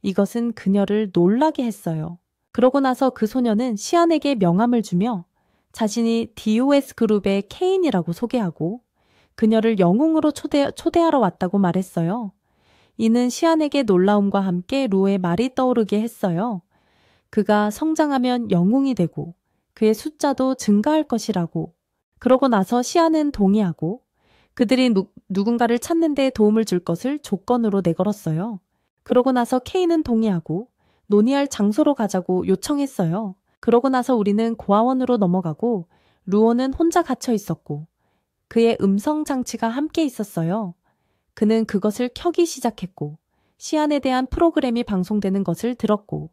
이것은 그녀를 놀라게 했어요. 그러고 나서 그 소녀는 시안에게 명함을 주며 자신이 DOS 그룹의 케인이라고 소개하고 그녀를 영웅으로 초대하러 왔다고 말했어요. 이는 시안에게 놀라움과 함께 루오의 말이 떠오르게 했어요. 그가 성장하면 영웅이 되고 그의 숫자도 증가할 것이라고. 그러고 나서 시안은 동의하고 그들이 누군가를 찾는 데 도움을 줄 것을 조건으로 내걸었어요. 그러고 나서 케이는 동의하고 논의할 장소로 가자고 요청했어요. 그러고 나서 우리는 고아원으로 넘어가고 루오는 혼자 갇혀 있었고 그의 음성 장치가 함께 있었어요. 그는 그것을 켜기 시작했고 시안에 대한 프로그램이 방송되는 것을 들었고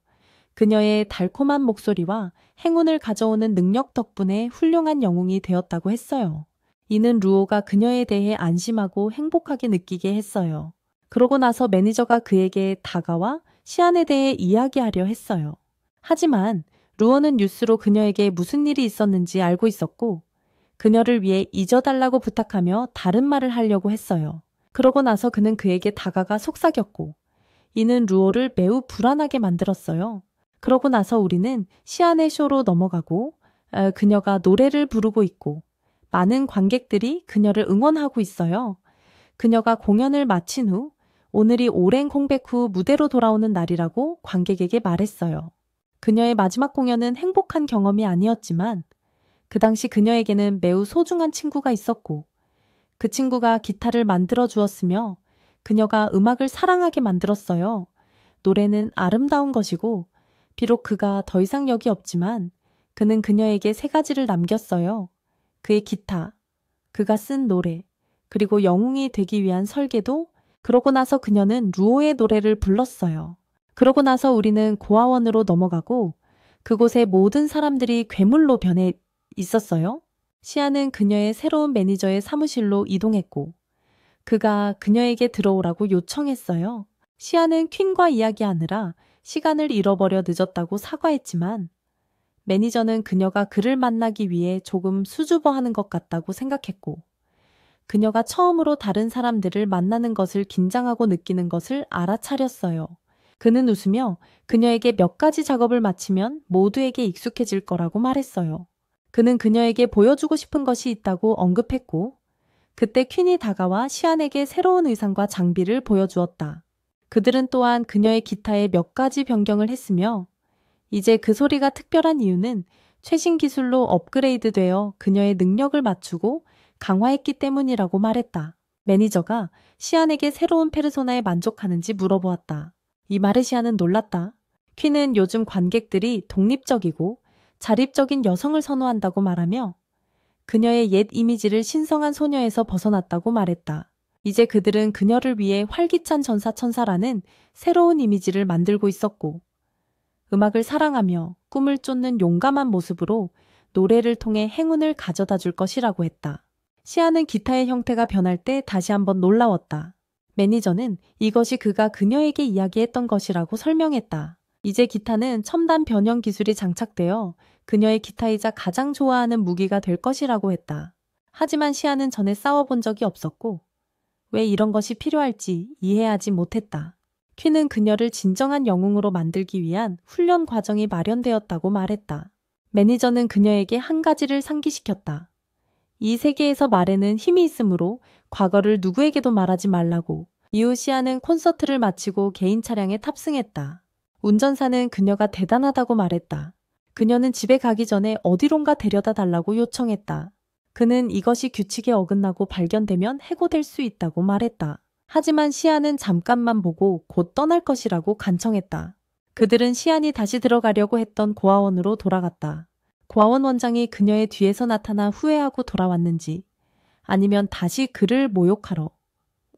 그녀의 달콤한 목소리와 행운을 가져오는 능력 덕분에 훌륭한 영웅이 되었다고 했어요. 이는 루오가 그녀에 대해 안심하고 행복하게 느끼게 했어요. 그러고 나서 매니저가 그에게 다가와 시안에 대해 이야기하려 했어요. 하지만 루오는 뉴스로 그녀에게 무슨 일이 있었는지 알고 있었고 그녀를 위해 잊어달라고 부탁하며 다른 말을 하려고 했어요. 그러고 나서 그는 그에게 다가가 속삭였고 이는 루오를 매우 불안하게 만들었어요. 그러고 나서 우리는 시안의 쇼로 넘어가고 그녀가 노래를 부르고 있고 많은 관객들이 그녀를 응원하고 있어요. 그녀가 공연을 마친 후 오늘이 오랜 공백 후 무대로 돌아오는 날이라고 관객에게 말했어요. 그녀의 마지막 공연은 행복한 경험이 아니었지만 그 당시 그녀에게는 매우 소중한 친구가 있었고 그 친구가 기타를 만들어 주었으며 그녀가 음악을 사랑하게 만들었어요. 노래는 아름다운 것이고 비록 그가 더 이상 여기 없지만 그는 그녀에게 3가지를 남겼어요. 그의 기타, 그가 쓴 노래, 그리고 영웅이 되기 위한 설계도. 그러고 나서 그녀는 루오의 노래를 불렀어요. 그러고 나서 우리는 고아원으로 넘어가고 그곳의 모든 사람들이 괴물로 변해 있었어요. 시아는 그녀의 새로운 매니저의 사무실로 이동했고 그가 그녀에게 들어오라고 요청했어요. 시아는 퀸과 이야기하느라 시간을 잃어버려 늦었다고 사과했지만 매니저는 그녀가 그를 만나기 위해 조금 수줍어하는 것 같다고 생각했고 그녀가 처음으로 다른 사람들을 만나는 것을 긴장하고 느끼는 것을 알아차렸어요. 그는 웃으며 그녀에게 몇 가지 작업을 마치면 모두에게 익숙해질 거라고 말했어요. 그는 그녀에게 보여주고 싶은 것이 있다고 언급했고 그때 퀸이 다가와 시안에게 새로운 의상과 장비를 보여주었다. 그들은 또한 그녀의 기타에 몇 가지 변경을 했으며 이제 그 소리가 특별한 이유는 최신 기술로 업그레이드되어 그녀의 능력을 맞추고 강화했기 때문이라고 말했다. 매니저가 시안에게 새로운 페르소나에 만족하는지 물어보았다. 이 말에 시안은 놀랐다. 퀸은 요즘 관객들이 독립적이고 자립적인 여성을 선호한다고 말하며 그녀의 옛 이미지를 신성한 소녀에서 벗어났다고 말했다. 이제 그들은 그녀를 위해 활기찬 전사천사라는 새로운 이미지를 만들고 있었고 음악을 사랑하며 꿈을 쫓는 용감한 모습으로 노래를 통해 행운을 가져다 줄 것이라고 했다. 시아는 기타의 형태가 변할 때 다시 한번 놀라웠다. 매니저는 이것이 그가 그녀에게 이야기했던 것이라고 설명했다. 이제 기타는 첨단 변형 기술이 장착되어 그녀의 기타이자 가장 좋아하는 무기가 될 것이라고 했다. 하지만 시아는 전에 싸워본 적이 없었고 왜 이런 것이 필요할지 이해하지 못했다. 퀸은 그녀를 진정한 영웅으로 만들기 위한 훈련 과정이 마련되었다고 말했다. 매니저는 그녀에게 한 가지를 상기시켰다. 이 세계에서 말에는 힘이 있으므로 과거를 누구에게도 말하지 말라고. 이후 시아는 콘서트를 마치고 개인 차량에 탑승했다. 운전사는 그녀가 대단하다고 말했다. 그녀는 집에 가기 전에 어디론가 데려다 달라고 요청했다. 그는 이것이 규칙에 어긋나고 발견되면 해고될 수 있다고 말했다. 하지만 시안은 잠깐만 보고 곧 떠날 것이라고 간청했다. 그들은 시안이 다시 들어가려고 했던 고아원으로 돌아갔다. 고아원 원장이 그녀의 뒤에서 나타나 후회하고 돌아왔는지 아니면 다시 그를 모욕하러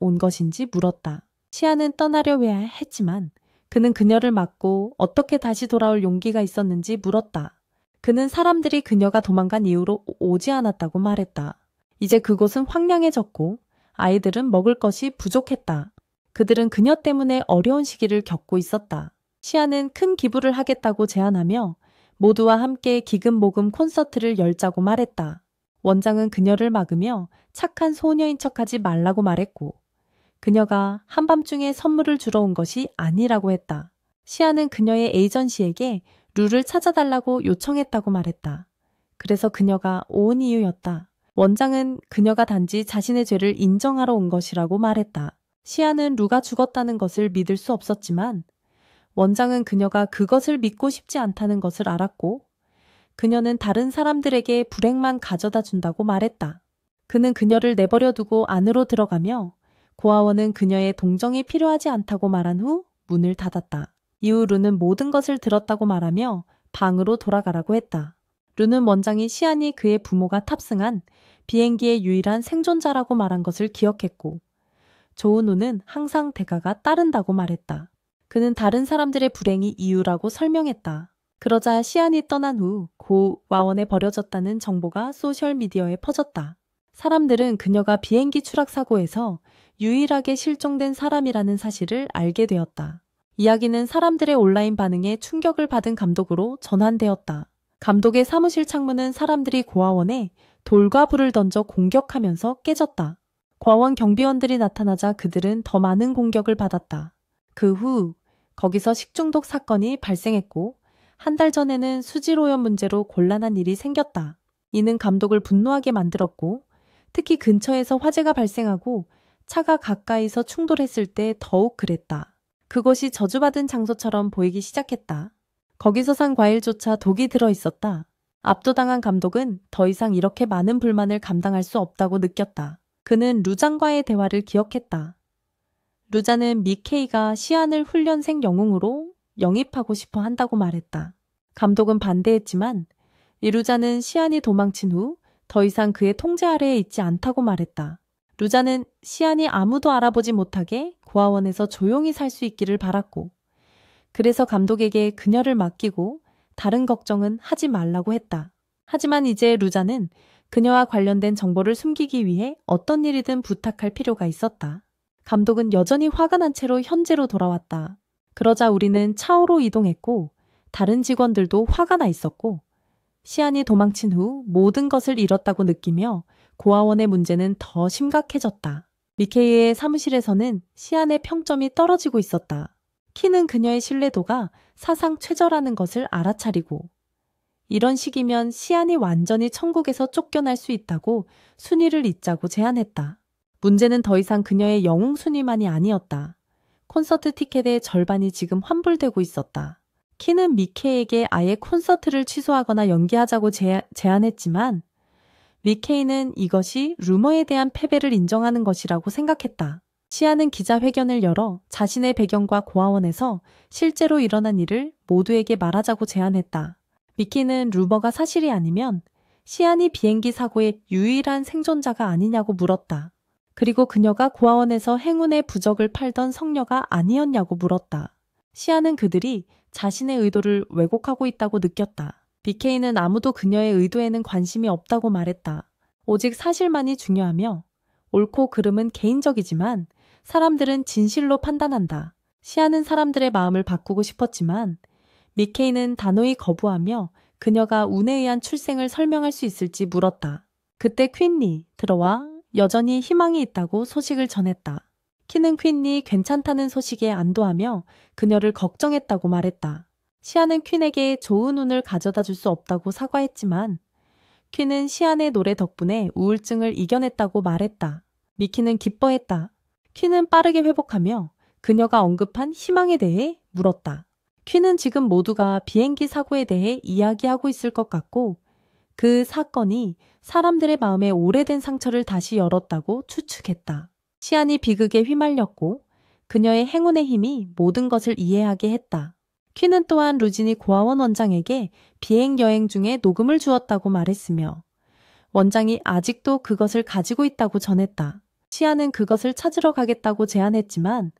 온 것인지 물었다. 시안은 떠나려 해야 했지만 그는 그녀를 막고 어떻게 다시 돌아올 용기가 있었는지 물었다. 그는 사람들이 그녀가 도망간 이후로 오지 않았다고 말했다. 이제 그곳은 황량해졌고 아이들은 먹을 것이 부족했다. 그들은 그녀 때문에 어려운 시기를 겪고 있었다. 시아는 큰 기부를 하겠다고 제안하며 모두와 함께 기금 모금 콘서트를 열자고 말했다. 원장은 그녀를 막으며 착한 소녀인 척하지 말라고 말했고 그녀가 한밤중에 선물을 주러 온 것이 아니라고 했다. 시아는 그녀의 에이전시에게 룰을 찾아달라고 요청했다고 말했다. 그래서 그녀가 온 이유였다. 원장은 그녀가 단지 자신의 죄를 인정하러 온 것이라고 말했다. 시아는 루가 죽었다는 것을 믿을 수 없었지만 원장은 그녀가 그것을 믿고 싶지 않다는 것을 알았고 그녀는 다른 사람들에게 불행만 가져다 준다고 말했다. 그는 그녀를 내버려 두고 안으로 들어가며 고아원은 그녀의 동정이 필요하지 않다고 말한 후 문을 닫았다. 이후 루는 모든 것을 들었다고 말하며 방으로 돌아가라고 했다. 루는 원장이 시안이 그의 부모가 탑승한 비행기의 유일한 생존자라고 말한 것을 기억했고 조은우는 항상 대가가 따른다고 말했다. 그는 다른 사람들의 불행이 이유라고 설명했다. 그러자 시안이 떠난 후 고아원에 버려졌다는 정보가 소셜미디어에 퍼졌다. 사람들은 그녀가 비행기 추락 사고에서 유일하게 실종된 사람이라는 사실을 알게 되었다. 이야기는 사람들의 온라인 반응에 충격을 받은 감독으로 전환되었다. 감독의 사무실 창문은 사람들이 고아원에 돌과 불을 던져 공격하면서 깨졌다. 고아원 경비원들이 나타나자 그들은 더 많은 공격을 받았다. 그 후 거기서 식중독 사건이 발생했고 한 달 전에는 수질오염 문제로 곤란한 일이 생겼다. 이는 감독을 분노하게 만들었고 특히 근처에서 화재가 발생하고 차가 가까이서 충돌했을 때 더욱 그랬다. 그것이 저주받은 장소처럼 보이기 시작했다. 거기서 산 과일조차 독이 들어있었다. 압도당한 감독은 더 이상 이렇게 많은 불만을 감당할 수 없다고 느꼈다. 그는 루잔과의 대화를 기억했다. 루잔은 미케이가 시안을 훈련생 영웅으로 영입하고 싶어 한다고 말했다. 감독은 반대했지만 루잔은 시안이 도망친 후 더 이상 그의 통제 아래에 있지 않다고 말했다. 루잔은 시안이 아무도 알아보지 못하게 고아원에서 조용히 살 수 있기를 바랐고 그래서 감독에게 그녀를 맡기고 다른 걱정은 하지 말라고 했다. 하지만 이제 루잔은 그녀와 관련된 정보를 숨기기 위해 어떤 일이든 부탁할 필요가 있었다. 감독은 여전히 화가 난 채로 현재로 돌아왔다. 그러자 우리는 차오로 이동했고 다른 직원들도 화가 나 있었고 시안이 도망친 후 모든 것을 잃었다고 느끼며 고아원의 문제는 더 심각해졌다. 미케이의 사무실에서는 시안의 평점이 떨어지고 있었다. 키는 그녀의 신뢰도가 사상 최저라는 것을 알아차리고 이런 식이면 시안이 완전히 천국에서 쫓겨날 수 있다고 순위를 잇자고 제안했다. 문제는 더 이상 그녀의 영웅 순위만이 아니었다. 콘서트 티켓의 절반이 지금 환불되고 있었다. 키는 미케이에게 아예 콘서트를 취소하거나 연기하자고 제안했지만 미케이는 이것이 루머에 대한 패배를 인정하는 것이라고 생각했다. 시아는 기자회견을 열어 자신의 배경과 고아원에서 실제로 일어난 일을 모두에게 말하자고 제안했다. 미키는 루머가 사실이 아니면 시안이 비행기 사고의 유일한 생존자가 아니냐고 물었다. 그리고 그녀가 고아원에서 행운의 부적을 팔던 성녀가 아니었냐고 물었다. 시아는 그들이 자신의 의도를 왜곡하고 있다고 느꼈다. BK는 아무도 그녀의 의도에는 관심이 없다고 말했다. 오직 사실만이 중요하며 옳고 그름은 개인적이지만 사람들은 진실로 판단한다. 시아는 사람들의 마음을 바꾸고 싶었지만 미케이는 단호히 거부하며 그녀가 운에 의한 출생을 설명할 수 있을지 물었다. 그때 퀸이 들어와 여전히 희망이 있다고 소식을 전했다. 키는 퀸이 괜찮다는 소식에 안도하며 그녀를 걱정했다고 말했다. 시아는 퀸에게 좋은 운을 가져다 줄 수 없다고 사과했지만 퀸은 시안의 노래 덕분에 우울증을 이겨냈다고 말했다. 미키는 기뻐했다. 퀸은 빠르게 회복하며 그녀가 언급한 희망에 대해 물었다. 퀸은 지금 모두가 비행기 사고에 대해 이야기하고 있을 것 같고 그 사건이 사람들의 마음에 오래된 상처를 다시 열었다고 추측했다. 시안이 비극에 휘말렸고 그녀의 행운의 힘이 모든 것을 이해하게 했다. 퀸은 또한 루진이 고아원 원장에게 비행 여행 중에 녹음을 주었다고 말했으며 원장이 아직도 그것을 가지고 있다고 전했다. 시안은 그것을 찾으러 가겠다고 제안했지만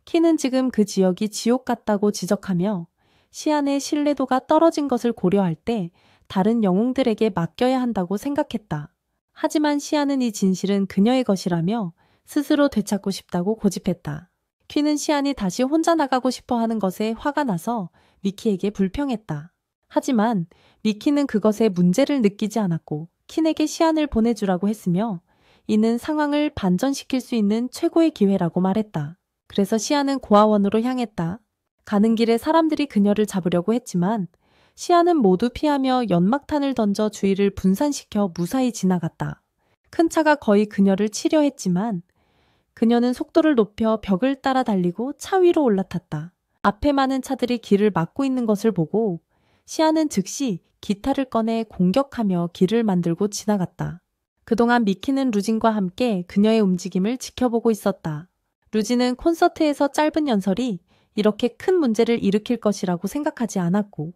퀸은 지금 그 지역이 지옥 같다고 지적하며 시안의 신뢰도가 떨어진 것을 고려할 때 다른 영웅들에게 맡겨야 한다고 생각했다. 하지만 시안은 이 진실은 그녀의 것이라며 스스로 되찾고 싶다고 고집했다. 퀸은 시안이 다시 혼자 나가고 싶어 하는 것에 화가 나서 미키에게 불평했다. 하지만 미키는 그것에 문제를 느끼지 않았고 퀸에게 시안을 보내주라고 했으며 이는 상황을 반전시킬 수 있는 최고의 기회라고 말했다. 그래서 시안은 고아원으로 향했다. 가는 길에 사람들이 그녀를 잡으려고 했지만 시안은 모두 피하며 연막탄을 던져 주위를 분산시켜 무사히 지나갔다. 큰 차가 거의 그녀를 치려 했지만 그녀는 속도를 높여 벽을 따라 달리고 차 위로 올라탔다. 앞에 많은 차들이 길을 막고 있는 것을 보고 시아는 즉시 기타를 꺼내 공격하며 길을 만들고 지나갔다. 그동안 미키는 루진과 함께 그녀의 움직임을 지켜보고 있었다. 루진은 콘서트에서 짧은 연설이 이렇게 큰 문제를 일으킬 것이라고 생각하지 않았고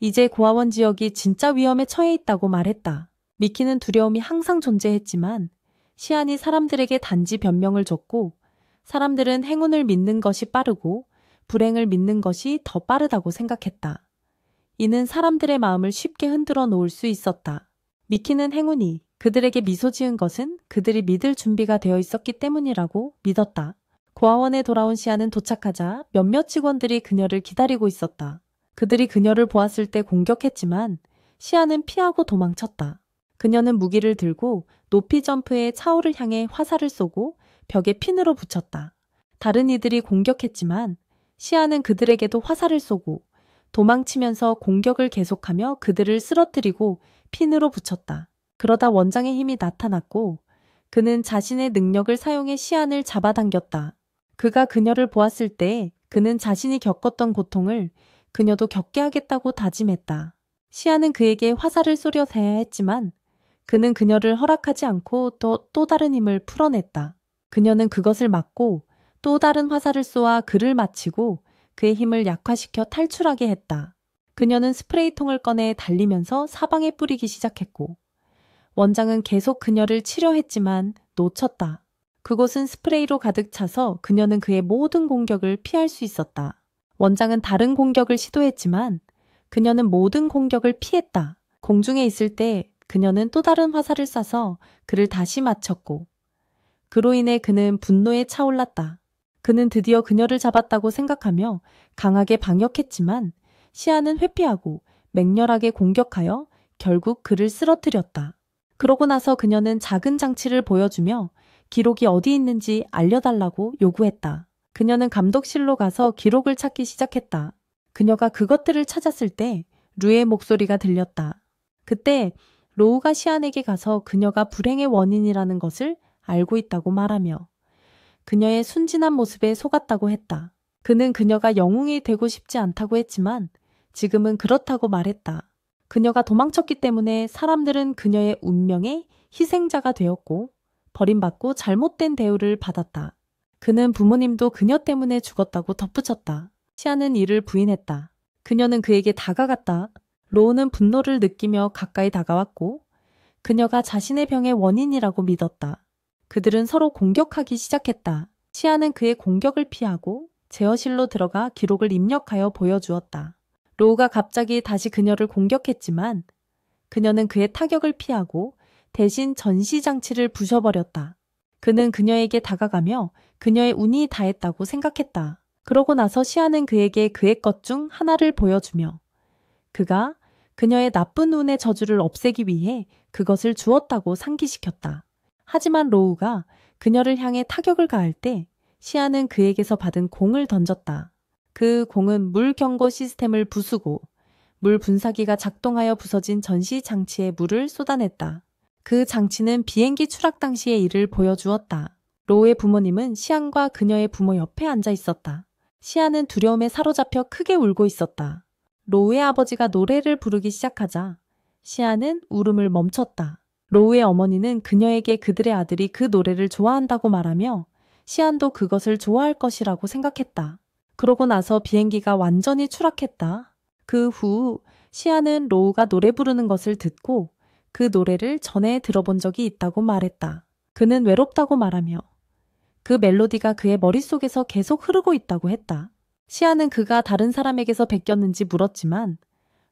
이제 고아원 지역이 진짜 위험에 처해 있다고 말했다. 미키는 두려움이 항상 존재했지만 시안이 사람들에게 단지 변명을 줬고 사람들은 행운을 믿는 것이 빠르고 불행을 믿는 것이 더 빠르다고 생각했다. 이는 사람들의 마음을 쉽게 흔들어 놓을 수 있었다. 미키는 행운이 그들에게 미소 지은 것은 그들이 믿을 준비가 되어 있었기 때문이라고 믿었다. 고아원에 돌아온 시아는 도착하자 몇몇 직원들이 그녀를 기다리고 있었다. 그들이 그녀를 보았을 때 공격했지만 시아는 피하고 도망쳤다. 그녀는 무기를 들고 높이 점프해 차오를 향해 화살을 쏘고 벽에 핀으로 붙였다. 다른 이들이 공격했지만 시아는 그들에게도 화살을 쏘고 도망치면서 공격을 계속하며 그들을 쓰러뜨리고 핀으로 붙였다. 그러다 원장의 힘이 나타났고 그는 자신의 능력을 사용해 시안을 잡아당겼다. 그가 그녀를 보았을 때 그는 자신이 겪었던 고통을 그녀도 겪게 하겠다고 다짐했다. 시안은 그에게 화살을 쏘려해야 했지만 그는 그녀를 허락하지 않고 또 다른 힘을 풀어냈다. 그녀는 그것을 막고 또 다른 화살을 쏘아 그를 맞히고 그의 힘을 약화시켜 탈출하게 했다. 그녀는 스프레이통을 꺼내 달리면서 사방에 뿌리기 시작했고 원장은 계속 그녀를 치려했지만 놓쳤다. 그곳은 스프레이로 가득 차서 그녀는 그의 모든 공격을 피할 수 있었다. 원장은 다른 공격을 시도했지만 그녀는 모든 공격을 피했다. 공중에 있을 때 그녀는 또 다른 화살을 쏴서 그를 다시 맞췄고 그로 인해 그는 분노에 차올랐다. 그는 드디어 그녀를 잡았다고 생각하며 강하게 방역했지만 시아는 회피하고 맹렬하게 공격하여 결국 그를 쓰러뜨렸다. 그러고 나서 그녀는 작은 장치를 보여주며 기록이 어디 있는지 알려달라고 요구했다. 그녀는 감독실로 가서 기록을 찾기 시작했다. 그녀가 그것들을 찾았을 때 루의 목소리가 들렸다. 그때 로우가 시안에게 가서 그녀가 불행의 원인이라는 것을 알고 있다고 말하며 그녀의 순진한 모습에 속았다고 했다. 그는 그녀가 영웅이 되고 싶지 않다고 했지만 지금은 그렇다고 말했다. 그녀가 도망쳤기 때문에 사람들은 그녀의 운명의 희생자가 되었고 버림받고 잘못된 대우를 받았다. 그는 부모님도 그녀 때문에 죽었다고 덧붙였다. 시아는 이를 부인했다. 그녀는 그에게 다가갔다. 로우는 분노를 느끼며 가까이 다가왔고 그녀가 자신의 병의 원인이라고 믿었다. 그들은 서로 공격하기 시작했다. 시아는 그의 공격을 피하고 제어실로 들어가 기록을 입력하여 보여주었다. 로우가 갑자기 다시 그녀를 공격했지만 그녀는 그의 타격을 피하고 대신 전시장치를 부셔버렸다. 그는 그녀에게 다가가며 그녀의 운이 다했다고 생각했다. 그러고 나서 시아는 그에게 그의 것 중 하나를 보여주며 그가 그녀의 나쁜 운의 저주를 없애기 위해 그것을 주었다고 상기시켰다. 하지만 로우가 그녀를 향해 타격을 가할 때 시아는 그에게서 받은 공을 던졌다. 그 공은 물 경고 시스템을 부수고 물 분사기가 작동하여 부서진 전시 장치에 물을 쏟아냈다. 그 장치는 비행기 추락 당시의 일을 보여주었다. 로우의 부모님은 시안과 그녀의 부모 옆에 앉아 있었다. 시안은 두려움에 사로잡혀 크게 울고 있었다. 로우의 아버지가 노래를 부르기 시작하자 시안은 울음을 멈췄다. 로우의 어머니는 그녀에게 그들의 아들이 그 노래를 좋아한다고 말하며 시안도 그것을 좋아할 것이라고 생각했다. 그러고 나서 비행기가 완전히 추락했다. 그 후 시안은 로우가 노래 부르는 것을 듣고 그 노래를 전에 들어본 적이 있다고 말했다. 그는 외롭다고 말하며 그 멜로디가 그의 머릿속에서 계속 흐르고 있다고 했다. 시아는 그가 다른 사람에게서 베꼈는지 물었지만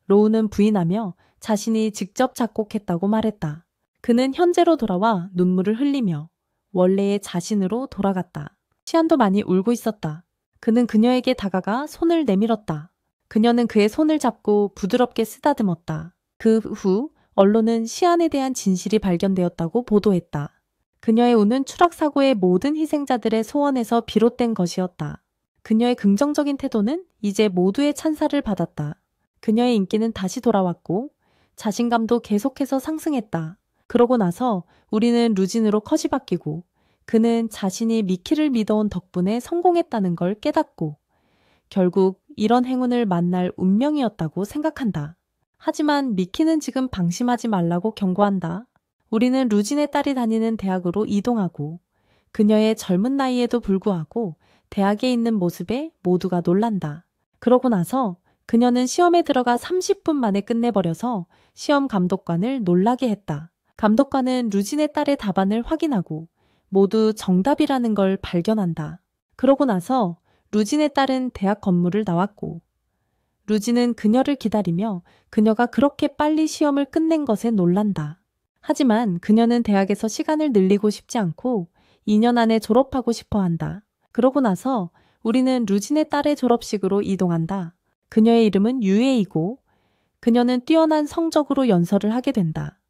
로우는 부인하며 자신이 직접 작곡했다고 말했다. 그는 현재로 돌아와 눈물을 흘리며 원래의 자신으로 돌아갔다. 시안도 많이 울고 있었다. 그는 그녀에게 다가가 손을 내밀었다. 그녀는 그의 손을 잡고 부드럽게 쓰다듬었다. 그 후 언론은 시안에 대한 진실이 발견되었다고 보도했다. 그녀의 운은 추락사고의 모든 희생자들의 소원에서 비롯된 것이었다. 그녀의 긍정적인 태도는 이제 모두의 찬사를 받았다. 그녀의 인기는 다시 돌아왔고 자신감도 계속해서 상승했다. 그러고 나서 우리는 루진으로 컷이 바뀌고 그는 자신이 미키를 믿어온 덕분에 성공했다는 걸 깨닫고 결국 이런 행운을 만날 운명이었다고 생각한다. 하지만 미키는 지금 방심하지 말라고 경고한다. 우리는 루진의 딸이 다니는 대학으로 이동하고 그녀의 젊은 나이에도 불구하고 대학에 있는 모습에 모두가 놀란다. 그러고 나서 그녀는 시험에 들어가 30분 만에 끝내버려서 시험 감독관을 놀라게 했다. 감독관은 루진의 딸의 답안을 확인하고 모두 정답이라는 걸 발견한다. 그러고 나서 루진의 딸은 대학 건물을 나왔고 루진은 그녀를 기다리며 그녀가 그렇게 빨리 시험을 끝낸 것에 놀란다. 하지만 그녀는 대학에서 시간을 늘리고 싶지 않고 2년 안에 졸업하고 싶어 한다. 그러고 나서 우리는 루진의 딸의 졸업식으로 이동한다. 그녀의 이름은 유에이고 그녀는 뛰어난 성적으로 연설을 하게 된다.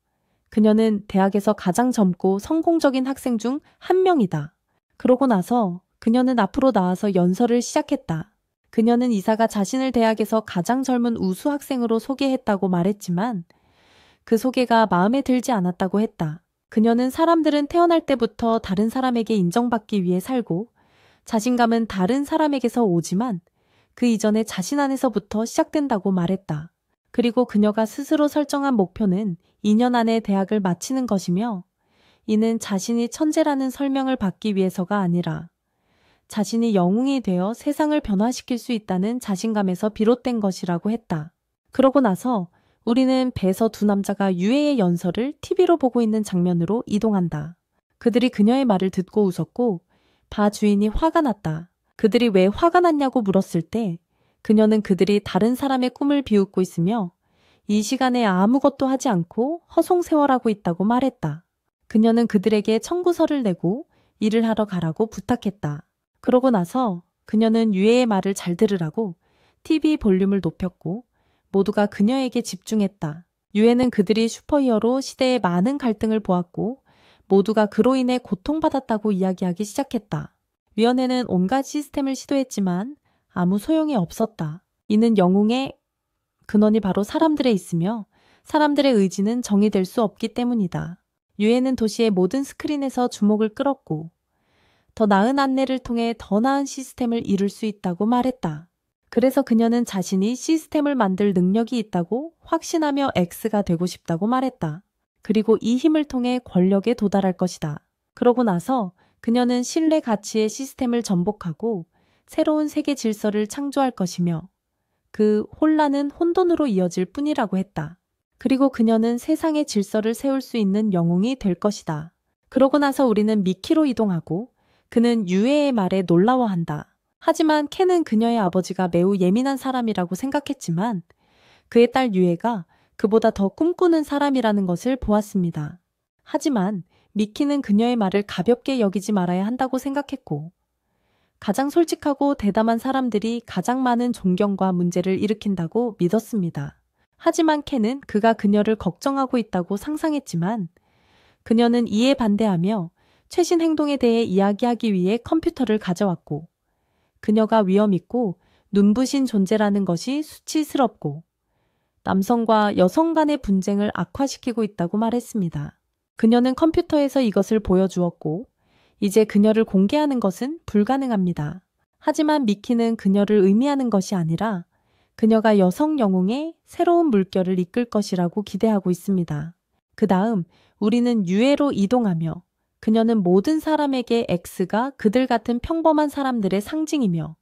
그녀는 대학에서 가장 젊고 성공적인 학생 중 한 명이다. 그러고 나서 그녀는 앞으로 나와서 연설을 시작했다. 그녀는 이사가 자신을 대학에서 가장 젊은 우수 학생으로 소개했다고 말했지만 그 소개가 마음에 들지 않았다고 했다. 그녀는 사람들은 태어날 때부터 다른 사람에게 인정받기 위해 살고 자신감은 다른 사람에게서 오지만 그 이전에 자신 안에서부터 시작된다고 말했다. 그리고 그녀가 스스로 설정한 목표는 2년 안에 대학을 마치는 것이며 이는 자신이 천재라는 설명을 받기 위해서가 아니라 자신이 영웅이 되어 세상을 변화시킬 수 있다는 자신감에서 비롯된 것이라고 했다. 그러고 나서 우리는 배에서 두 남자가 유해의 연설을 TV로 보고 있는 장면으로 이동한다. 그들이 그녀의 말을 듣고 웃었고 바 주인이 화가 났다. 그들이 왜 화가 났냐고 물었을 때 그녀는 그들이 다른 사람의 꿈을 비웃고 있으며 이 시간에 아무것도 하지 않고 허송세월하고 있다고 말했다. 그녀는 그들에게 청구서를 내고 일을 하러 가라고 부탁했다. 그러고 나서 그녀는 유해의 말을 잘 들으라고 TV 볼륨을 높였고 모두가 그녀에게 집중했다. 유해는 그들이 슈퍼히어로 시대의 많은 갈등을 보았고 모두가 그로 인해 고통받았다고 이야기하기 시작했다. 위원회는 온갖 시스템을 시도했지만 아무 소용이 없었다. 이는 영웅의 근원이 바로 사람들에 있으며 사람들의 의지는 정의될 수 없기 때문이다. 유해는 도시의 모든 스크린에서 주목을 끌었고 더 나은 안내를 통해 더 나은 시스템을 이룰 수 있다고 말했다. 그래서 그녀는 자신이 시스템을 만들 능력이 있다고 확신하며 X가 되고 싶다고 말했다. 그리고 이 힘을 통해 권력에 도달할 것이다. 그러고 나서 그녀는 신뢰 가치의 시스템을 전복하고 새로운 세계 질서를 창조할 것이며 그 혼란은 혼돈으로 이어질 뿐이라고 했다. 그리고 그녀는 세상의 질서를 세울 수 있는 영웅이 될 것이다. 그러고 나서 우리는 미키로 이동하고 그는 유해의 말에 놀라워한다. 하지만 켄은 그녀의 아버지가 매우 예민한 사람이라고 생각했지만 그의 딸 유해가 그보다 더 꿈꾸는 사람이라는 것을 보았습니다. 하지만 미키는 그녀의 말을 가볍게 여기지 말아야 한다고 생각했고 가장 솔직하고 대담한 사람들이 가장 많은 존경과 문제를 일으킨다고 믿었습니다. 하지만 켄은 그가 그녀를 걱정하고 있다고 상상했지만 그녀는 이에 반대하며 최신 행동에 대해 이야기하기 위해 컴퓨터를 가져왔고 그녀가 위험있고 눈부신 존재라는 것이 수치스럽고 남성과 여성 간의 분쟁을 악화시키고 있다고 말했습니다. 그녀는 컴퓨터에서 이것을 보여주었고 이제 그녀를 공개하는 것은 불가능합니다. 하지만 미키는 그녀를 의미하는 것이 아니라 그녀가 여성 영웅의 새로운 물결을 이끌 것이라고 기대하고 있습니다. 그 다음 우리는 유해로 이동하며 그녀는 모든 사람에게 X가 그들 같은 평범한 사람들의 상징이며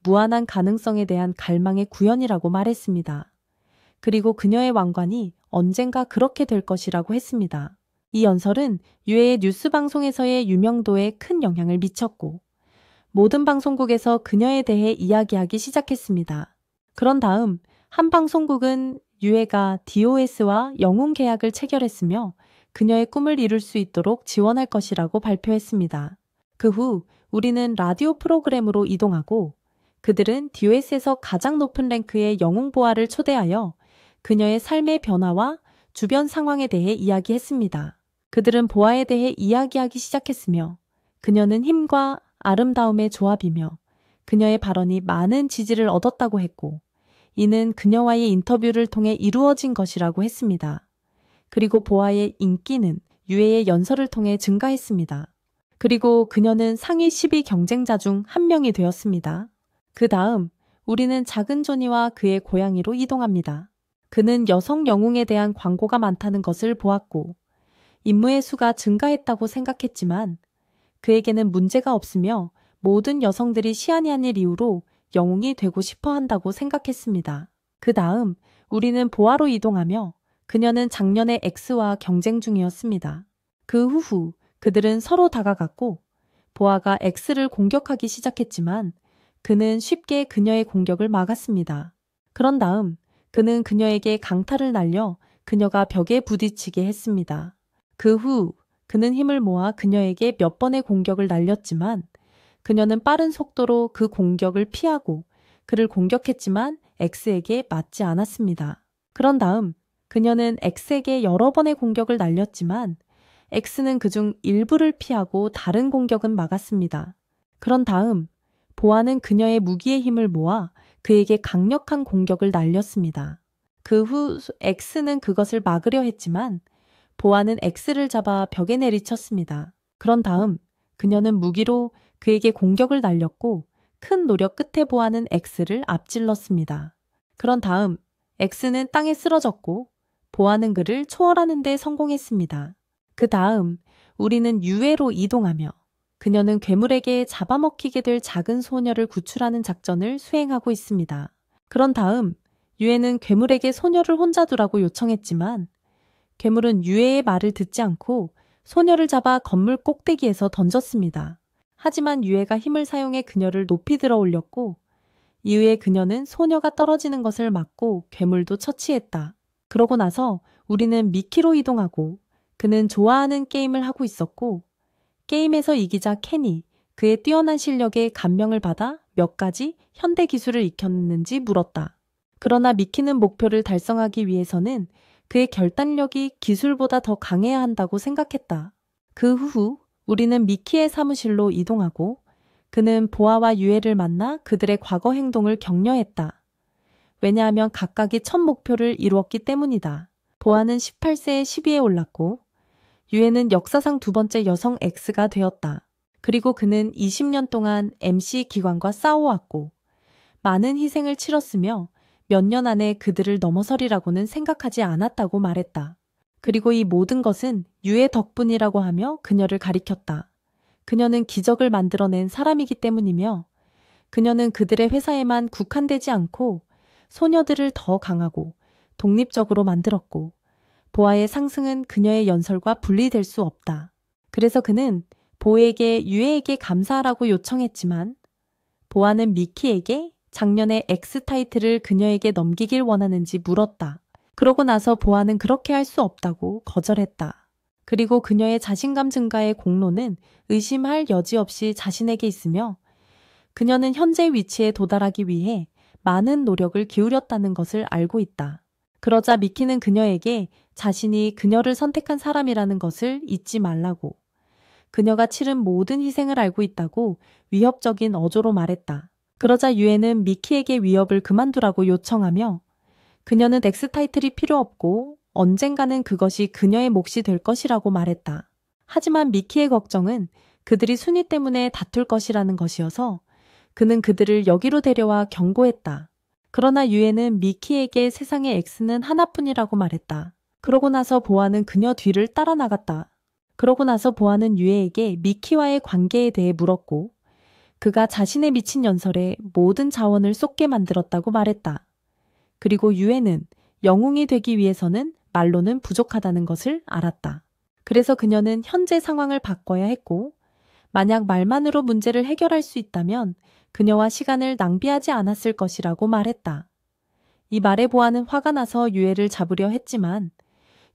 무한한 가능성에 대한 갈망의 구현이라고 말했습니다. 그리고 그녀의 왕관이 언젠가 그렇게 될 것이라고 했습니다. 이 연설은 유해의 뉴스 방송에서의 유명도에 큰 영향을 미쳤고 모든 방송국에서 그녀에 대해 이야기하기 시작했습니다. 그런 다음 한 방송국은 유해가 DOS와 영웅 계약을 체결했으며 그녀의 꿈을 이룰 수 있도록 지원할 것이라고 발표했습니다. 그 후 우리는 라디오 프로그램으로 이동하고 그들은 DOS에서 가장 높은 랭크의 영웅 보아를 초대하여 그녀의 삶의 변화와 주변 상황에 대해 이야기했습니다. 그들은 보아에 대해 이야기하기 시작했으며 그녀는 힘과 아름다움의 조합이며 그녀의 발언이 많은 지지를 얻었다고 했고 이는 그녀와의 인터뷰를 통해 이루어진 것이라고 했습니다. 그리고 보아의 인기는 유해의 연설을 통해 증가했습니다. 그리고 그녀는 상위 10위 경쟁자 중 한 명이 되었습니다. 그 다음 우리는 작은 조니와 그의 고양이로 이동합니다. 그는 여성 영웅에 대한 광고가 많다는 것을 보았고 임무의 수가 증가했다고 생각했지만 그에게는 문제가 없으며 모든 여성들이 시아니아닐 이후로 영웅이 되고 싶어 한다고 생각했습니다. 그 다음 우리는 보아로 이동하며 그녀는 작년에 X와 경쟁 중이었습니다. 그 후후 그들은 서로 다가갔고 보아가 X를 공격하기 시작했지만 그는 쉽게 그녀의 공격을 막았습니다. 그런 다음 그는 그녀에게 강타를 날려 그녀가 벽에 부딪히게 했습니다. 그 후 그는 힘을 모아 그녀에게 몇 번의 공격을 날렸지만 그녀는 빠른 속도로 그 공격을 피하고 그를 공격했지만 X에게 맞지 않았습니다. 그런 다음 그녀는 X에게 여러 번의 공격을 날렸지만 X는 그중 일부를 피하고 다른 공격은 막았습니다. 그런 다음 보아는 그녀의 무기의 힘을 모아 그에게 강력한 공격을 날렸습니다. 그 후 X는 그것을 막으려 했지만 보아는 X를 잡아 벽에 내리쳤습니다. 그런 다음 그녀는 무기로 그에게 공격을 날렸고 큰 노력 끝에 보아는 X를 앞질렀습니다. 그런 다음 X는 땅에 쓰러졌고 보아는 그를 초월하는 데 성공했습니다. 그 다음 우리는 유해로 이동하며 그녀는 괴물에게 잡아먹히게 될 작은 소녀를 구출하는 작전을 수행하고 있습니다. 그런 다음 유해는 괴물에게 소녀를 혼자 두라고 요청했지만 괴물은 유해의 말을 듣지 않고 소녀를 잡아 건물 꼭대기에서 던졌습니다. 하지만 유해가 힘을 사용해 그녀를 높이 들어 올렸고 이후에 그녀는 소녀가 떨어지는 것을 막고 괴물도 처치했다. 그러고 나서 우리는 미키로 이동하고 그는 좋아하는 게임을 하고 있었고 게임에서 이기자 켄이 그의 뛰어난 실력에 감명을 받아 몇 가지 현대 기술을 익혔는지 물었다. 그러나 미키는 목표를 달성하기 위해서는 그의 결단력이 기술보다 더 강해야 한다고 생각했다. 그 후 우리는 미키의 사무실로 이동하고 그는 보아와 유해를 만나 그들의 과거 행동을 격려했다. 왜냐하면 각각이 첫 목표를 이루었기 때문이다. 보아는 18세에 10위에 올랐고 유해는 역사상 두 번째 여성 X가 되었다. 그리고 그는 20년 동안 MC 기관과 싸워왔고 많은 희생을 치렀으며 몇 년 안에 그들을 넘어서리라고는 생각하지 않았다고 말했다. 그리고 이 모든 것은 유해 덕분이라고 하며 그녀를 가리켰다. 그녀는 기적을 만들어낸 사람이기 때문이며 그녀는 그들의 회사에만 국한되지 않고 소녀들을 더 강하고 독립적으로 만들었고 보아의 상승은 그녀의 연설과 분리될 수 없다. 그래서 그는 보에게 유해에게 감사하라고 요청했지만 보아는 미키에게 작년에 X 타이틀을 그녀에게 넘기길 원하는지 물었다. 그러고 나서 보아는 그렇게 할 수 없다고 거절했다. 그리고 그녀의 자신감 증가의 공로는 의심할 여지 없이 자신에게 있으며 그녀는 현재 위치에 도달하기 위해 많은 노력을 기울였다는 것을 알고 있다. 그러자 미키는 그녀에게 자신이 그녀를 선택한 사람이라는 것을 잊지 말라고 그녀가 치른 모든 희생을 알고 있다고 위협적인 어조로 말했다. 그러자 유해는 미키에게 위협을 그만두라고 요청하며 그녀는 X 타이틀이 필요 없고 언젠가는 그것이 그녀의 몫이 될 것이라고 말했다. 하지만 미키의 걱정은 그들이 순위 때문에 다툴 것이라는 것이어서 그는 그들을 여기로 데려와 경고했다. 그러나 유해는 미키에게 세상의 X는 하나뿐이라고 말했다. 그러고 나서 보아는 그녀 뒤를 따라 나갔다. 그러고 나서 보아는 유해에게 미키와의 관계에 대해 물었고 그가 자신의 미친 연설에 모든 자원을 쏟게 만들었다고 말했다. 그리고 유해는 영웅이 되기 위해서는 말로는 부족하다는 것을 알았다. 그래서 그녀는 현재 상황을 바꿔야 했고 만약 말만으로 문제를 해결할 수 있다면 그녀와 시간을 낭비하지 않았을 것이라고 말했다. 이 말에 보아는 화가 나서 유해를 잡으려 했지만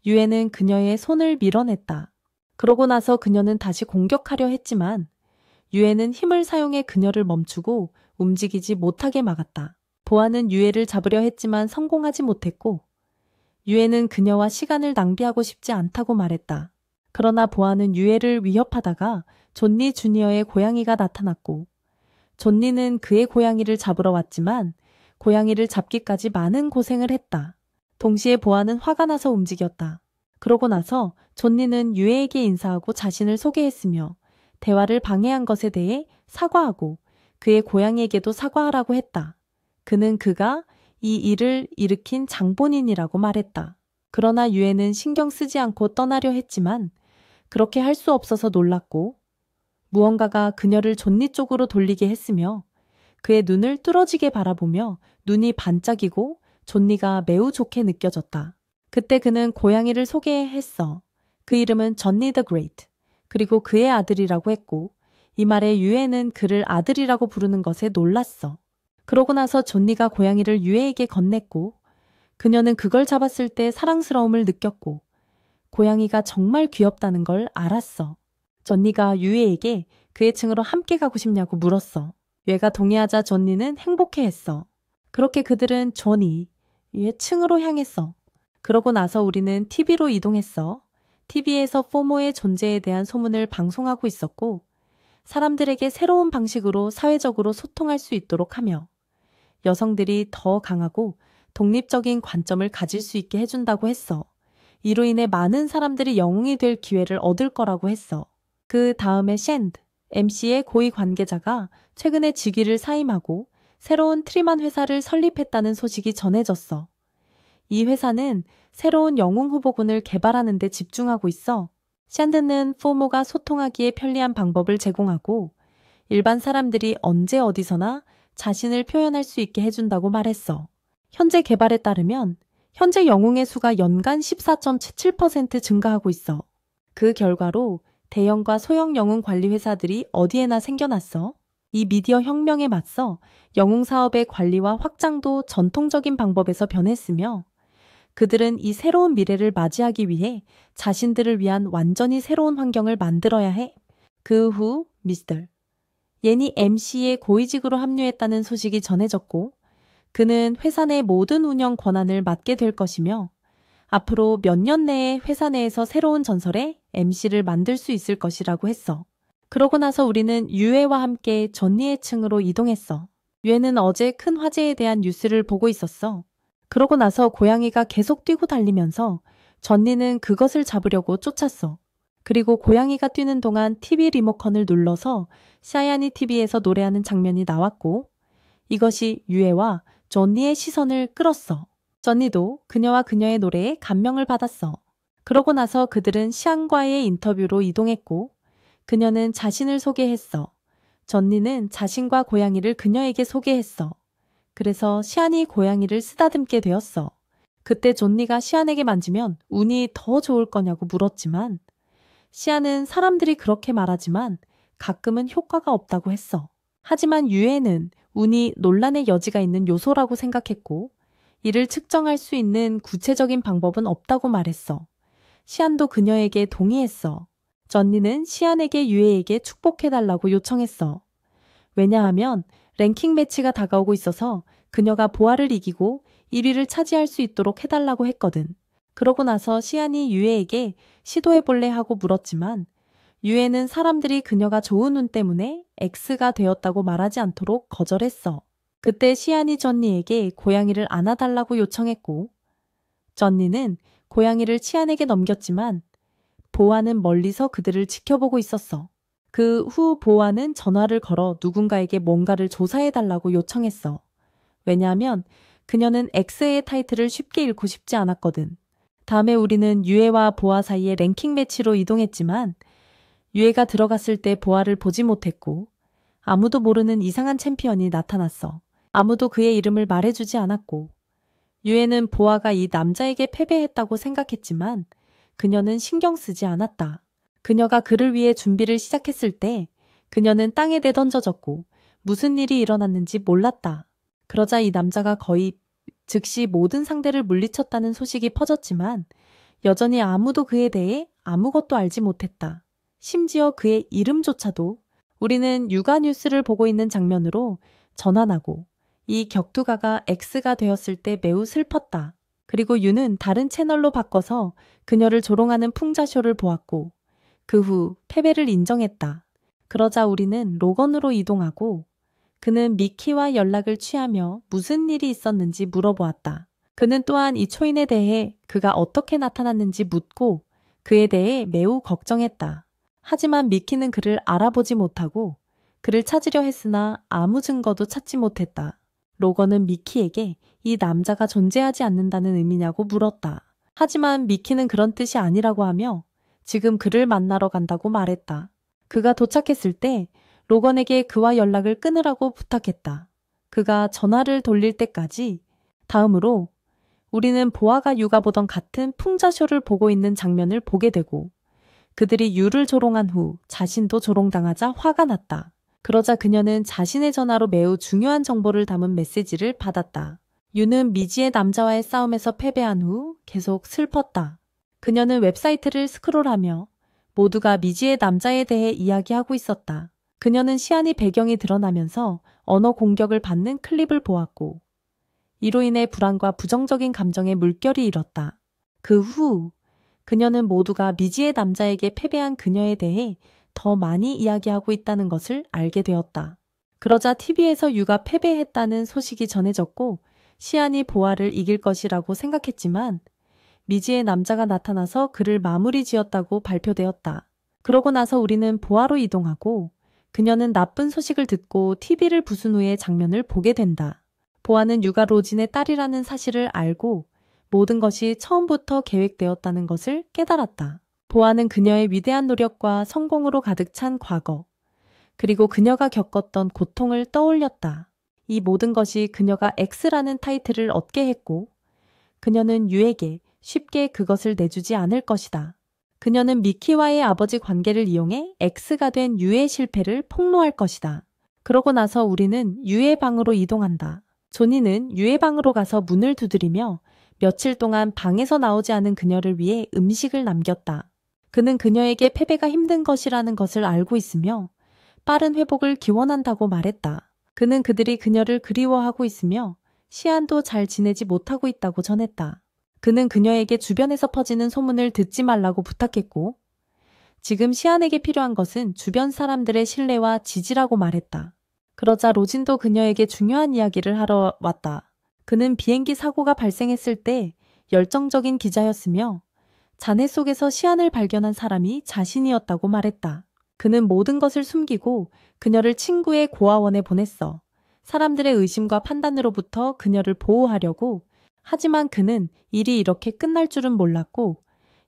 유해는 그녀의 손을 밀어냈다. 그러고 나서 그녀는 다시 공격하려 했지만 유해는 힘을 사용해 그녀를 멈추고 움직이지 못하게 막았다. 보아는 유해를 잡으려 했지만 성공하지 못했고 유해는 그녀와 시간을 낭비하고 싶지 않다고 말했다. 그러나 보아는 유해를 위협하다가 존니 주니어의 고양이가 나타났고 존니는 그의 고양이를 잡으러 왔지만 고양이를 잡기까지 많은 고생을 했다. 동시에 보아는 화가 나서 움직였다. 그러고 나서 존니는 유해에게 인사하고 자신을 소개했으며 대화를 방해한 것에 대해 사과하고 그의 고양이에게도 사과하라고 했다. 그는 그가 이 일을 일으킨 장본인이라고 말했다. 그러나 유에는 신경 쓰지 않고 떠나려 했지만 그렇게 할 수 없어서 놀랐고 무언가가 그녀를 존니 쪽으로 돌리게 했으며 그의 눈을 뚫어지게 바라보며 눈이 반짝이고 존니가 매우 좋게 느껴졌다. 그때 그는 고양이를 소개했어. 그 이름은 존니 더 그레이트. 그리고 그의 아들이라고 했고 이 말에 유에는 그를 아들이라고 부르는 것에 놀랐어. 그러고 나서 존니가 고양이를 유에에게 건넸고 그녀는 그걸 잡았을 때 사랑스러움을 느꼈고 고양이가 정말 귀엽다는 걸 알았어. 존니가 유에에게 그의 층으로 함께 가고 싶냐고 물었어. 유에가 동의하자 존니는 행복해했어. 그렇게 그들은 존니의 층으로 향했어. 그러고 나서 우리는 TV로 이동했어. TV에서 포모의 존재에 대한 소문을 방송하고 있었고 사람들에게 새로운 방식으로 사회적으로 소통할 수 있도록 하며 여성들이 더 강하고 독립적인 관점을 가질 수 있게 해준다고 했어. 이로 인해 많은 사람들이 영웅이 될 기회를 얻을 거라고 했어. 그 다음에 샌드, MC의 고위 관계자가 최근에 직위를 사임하고 새로운 트리만 회사를 설립했다는 소식이 전해졌어. 이 회사는 새로운 영웅 후보군을 개발하는 데 집중하고 있어. 샌드는 포모가 소통하기에 편리한 방법을 제공하고 일반 사람들이 언제 어디서나 자신을 표현할 수 있게 해준다고 말했어. 현재 개발에 따르면 현재 영웅의 수가 연간 14.77% 증가하고 있어. 그 결과로 대형과 소형 영웅 관리 회사들이 어디에나 생겨났어. 이 미디어 혁명에 맞서 영웅 사업의 관리와 확장도 전통적인 방법에서 변했으며 그들은 이 새로운 미래를 맞이하기 위해 자신들을 위한 완전히 새로운 환경을 만들어야 해. 그 후 미스터 옌이 MC의 고위직으로 합류했다는 소식이 전해졌고 그는 회사 내 모든 운영 권한을 맡게 될 것이며 앞으로 몇 년 내에 회사 내에서 새로운 전설의 MC를 만들 수 있을 것이라고 했어. 그러고 나서 우리는 유에와 함께 존니의 층으로 이동했어. 유에는 어제 큰 화재에 대한 뉴스를 보고 있었어. 그러고 나서 고양이가 계속 뛰고 달리면서 존니는 그것을 잡으려고 쫓았어. 그리고 고양이가 뛰는 동안 TV 리모컨을 눌러서 샤야니 TV에서 노래하는 장면이 나왔고 이것이 유에와 존니의 시선을 끌었어. 존니도 그녀와 그녀의 노래에 감명을 받았어. 그러고 나서 그들은 시안과의 인터뷰로 이동했고 그녀는 자신을 소개했어. 존니는 자신과 고양이를 그녀에게 소개했어. 그래서 시안이 고양이를 쓰다듬게 되었어. 그때 존니가 시안에게 만지면 운이 더 좋을 거냐고 물었지만 시안은 사람들이 그렇게 말하지만 가끔은 효과가 없다고 했어. 하지만 유에는 운이 논란의 여지가 있는 요소라고 생각했고 이를 측정할 수 있는 구체적인 방법은 없다고 말했어. 시안도 그녀에게 동의했어. 존니는 시안에게 유에에게 축복해달라고 요청했어. 왜냐하면 랭킹 매치가 다가오고 있어서 그녀가 보아를 이기고 1위를 차지할 수 있도록 해달라고 했거든. 그러고 나서 시안이 유에에게 시도해볼래 하고 물었지만 유에는 사람들이 그녀가 좋은 운 때문에 X가 되었다고 말하지 않도록 거절했어. 그때 시안이 존니에게 고양이를 안아달라고 요청했고 존니는 고양이를 시안에게 넘겼지만 보아는 멀리서 그들을 지켜보고 있었어. 그 후 보아는 전화를 걸어 누군가에게 뭔가를 조사해달라고 요청했어. 왜냐하면 그녀는 X의 타이틀을 쉽게 잃고 싶지 않았거든. 다음에 우리는 유에와 보아 사이의 랭킹 매치로 이동했지만 유에가 들어갔을 때 보아를 보지 못했고 아무도 모르는 이상한 챔피언이 나타났어. 아무도 그의 이름을 말해주지 않았고 유에는 보아가 이 남자에게 패배했다고 생각했지만 그녀는 신경 쓰지 않았다. 그녀가 그를 위해 준비를 시작했을 때 그녀는 땅에 내던져졌고 무슨 일이 일어났는지 몰랐다. 그러자 이 남자가 거의 즉시 모든 상대를 물리쳤다는 소식이 퍼졌지만 여전히 아무도 그에 대해 아무것도 알지 못했다. 심지어 그의 이름조차도 우리는 육아 뉴스를 보고 있는 장면으로 전환하고 이 격투가가 X가 되었을 때 매우 슬펐다. 그리고 유는 다른 채널로 바꿔서 그녀를 조롱하는 풍자쇼를 보았고 그 후 패배를 인정했다. 그러자 우리는 로건으로 이동하고 그는 미키와 연락을 취하며 무슨 일이 있었는지 물어보았다. 그는 또한 이 초인에 대해 그가 어떻게 나타났는지 묻고 그에 대해 매우 걱정했다. 하지만 미키는 그를 알아보지 못하고 그를 찾으려 했으나 아무 증거도 찾지 못했다. 로건은 미키에게 이 남자가 존재하지 않는다는 의미냐고 물었다. 하지만 미키는 그런 뜻이 아니라고 하며 지금 그를 만나러 간다고 말했다. 그가 도착했을 때 로건에게 그와 연락을 끊으라고 부탁했다. 그가 전화를 돌릴 때까지 다음으로 우리는 보아가 유가 보던 같은 풍자쇼를 보고 있는 장면을 보게 되고 그들이 유를 조롱한 후 자신도 조롱당하자 화가 났다. 그러자 그녀는 자신의 전화로 매우 중요한 정보를 담은 메시지를 받았다. 유는 미지의 남자와의 싸움에서 패배한 후 계속 슬펐다. 그녀는 웹사이트를 스크롤하며 모두가 미지의 남자에 대해 이야기하고 있었다. 그녀는 시안이 배경이 드러나면서 언어 공격을 받는 클립을 보았고 이로 인해 불안과 부정적인 감정에 물결이 일었다. 그 후 그녀는 모두가 미지의 남자에게 패배한 그녀에 대해 더 많이 이야기하고 있다는 것을 알게 되었다. 그러자 TV에서 유가 패배했다는 소식이 전해졌고 시안이 보아를 이길 것이라고 생각했지만 미지의 남자가 나타나서 그를 마무리 지었다고 발표되었다. 그러고 나서 우리는 보아로 이동하고 그녀는 나쁜 소식을 듣고 TV를 부순 후의 장면을 보게 된다. 보아는 유가 로진의 딸이라는 사실을 알고 모든 것이 처음부터 계획되었다는 것을 깨달았다. 보아는 그녀의 위대한 노력과 성공으로 가득 찬 과거, 그리고 그녀가 겪었던 고통을 떠올렸다. 이 모든 것이 그녀가 X라는 타이틀을 얻게 했고 그녀는 유에게 쉽게 그것을 내주지 않을 것이다. 그녀는 미키와의 아버지 관계를 이용해 X가 된 유의 실패를 폭로할 것이다. 그러고 나서 우리는 유의 방으로 이동한다. 조니는 유의 방으로 가서 문을 두드리며 며칠 동안 방에서 나오지 않은 그녀를 위해 음식을 남겼다. 그는 그녀에게 패배가 힘든 것이라는 것을 알고 있으며 빠른 회복을 기원한다고 말했다. 그는 그들이 그녀를 그리워하고 있으며 시안도 잘 지내지 못하고 있다고 전했다. 그는 그녀에게 주변에서 퍼지는 소문을 듣지 말라고 부탁했고 지금 시안에게 필요한 것은 주변 사람들의 신뢰와 지지라고 말했다. 그러자 로진도 그녀에게 중요한 이야기를 하러 왔다. 그는 비행기 사고가 발생했을 때 열정적인 기자였으며 잔해 속에서 시안을 발견한 사람이 자신이었다고 말했다. 그는 모든 것을 숨기고 그녀를 친구의 고아원에 보냈어. 사람들의 의심과 판단으로부터 그녀를 보호하려고. 하지만 그는 일이 이렇게 끝날 줄은 몰랐고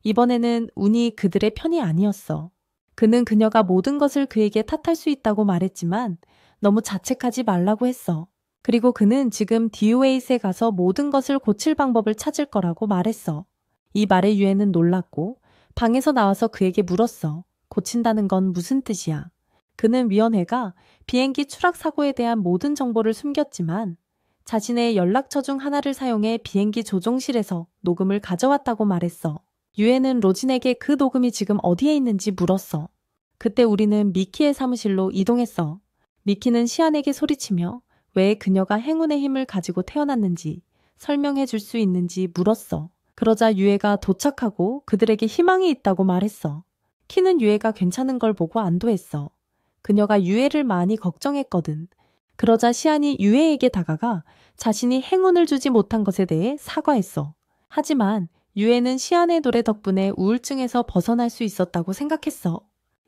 이번에는 운이 그들의 편이 아니었어. 그는 그녀가 모든 것을 그에게 탓할 수 있다고 말했지만 너무 자책하지 말라고 했어. 그리고 그는 지금 디오에잇에 가서 모든 것을 고칠 방법을 찾을 거라고 말했어. 이 말에 유에는 놀랐고 방에서 나와서 그에게 물었어. 고친다는 건 무슨 뜻이야? 그는 위원회가 비행기 추락 사고에 대한 모든 정보를 숨겼지만 자신의 연락처 중 하나를 사용해 비행기 조종실에서 녹음을 가져왔다고 말했어. 유에는 로진에게 그 녹음이 지금 어디에 있는지 물었어. 그때 우리는 미키의 사무실로 이동했어. 미키는 시안에게 소리치며 왜 그녀가 행운의 힘을 가지고 태어났는지 설명해 줄 수 있는지 물었어. 그러자 유에가 도착하고 그들에게 희망이 있다고 말했어. 키는 유에가 괜찮은 걸 보고 안도했어. 그녀가 유에를 많이 걱정했거든. 그러자 시안이 유에에게 다가가 자신이 행운을 주지 못한 것에 대해 사과했어. 하지만 유에는 시안의 노래 덕분에 우울증에서 벗어날 수 있었다고 생각했어.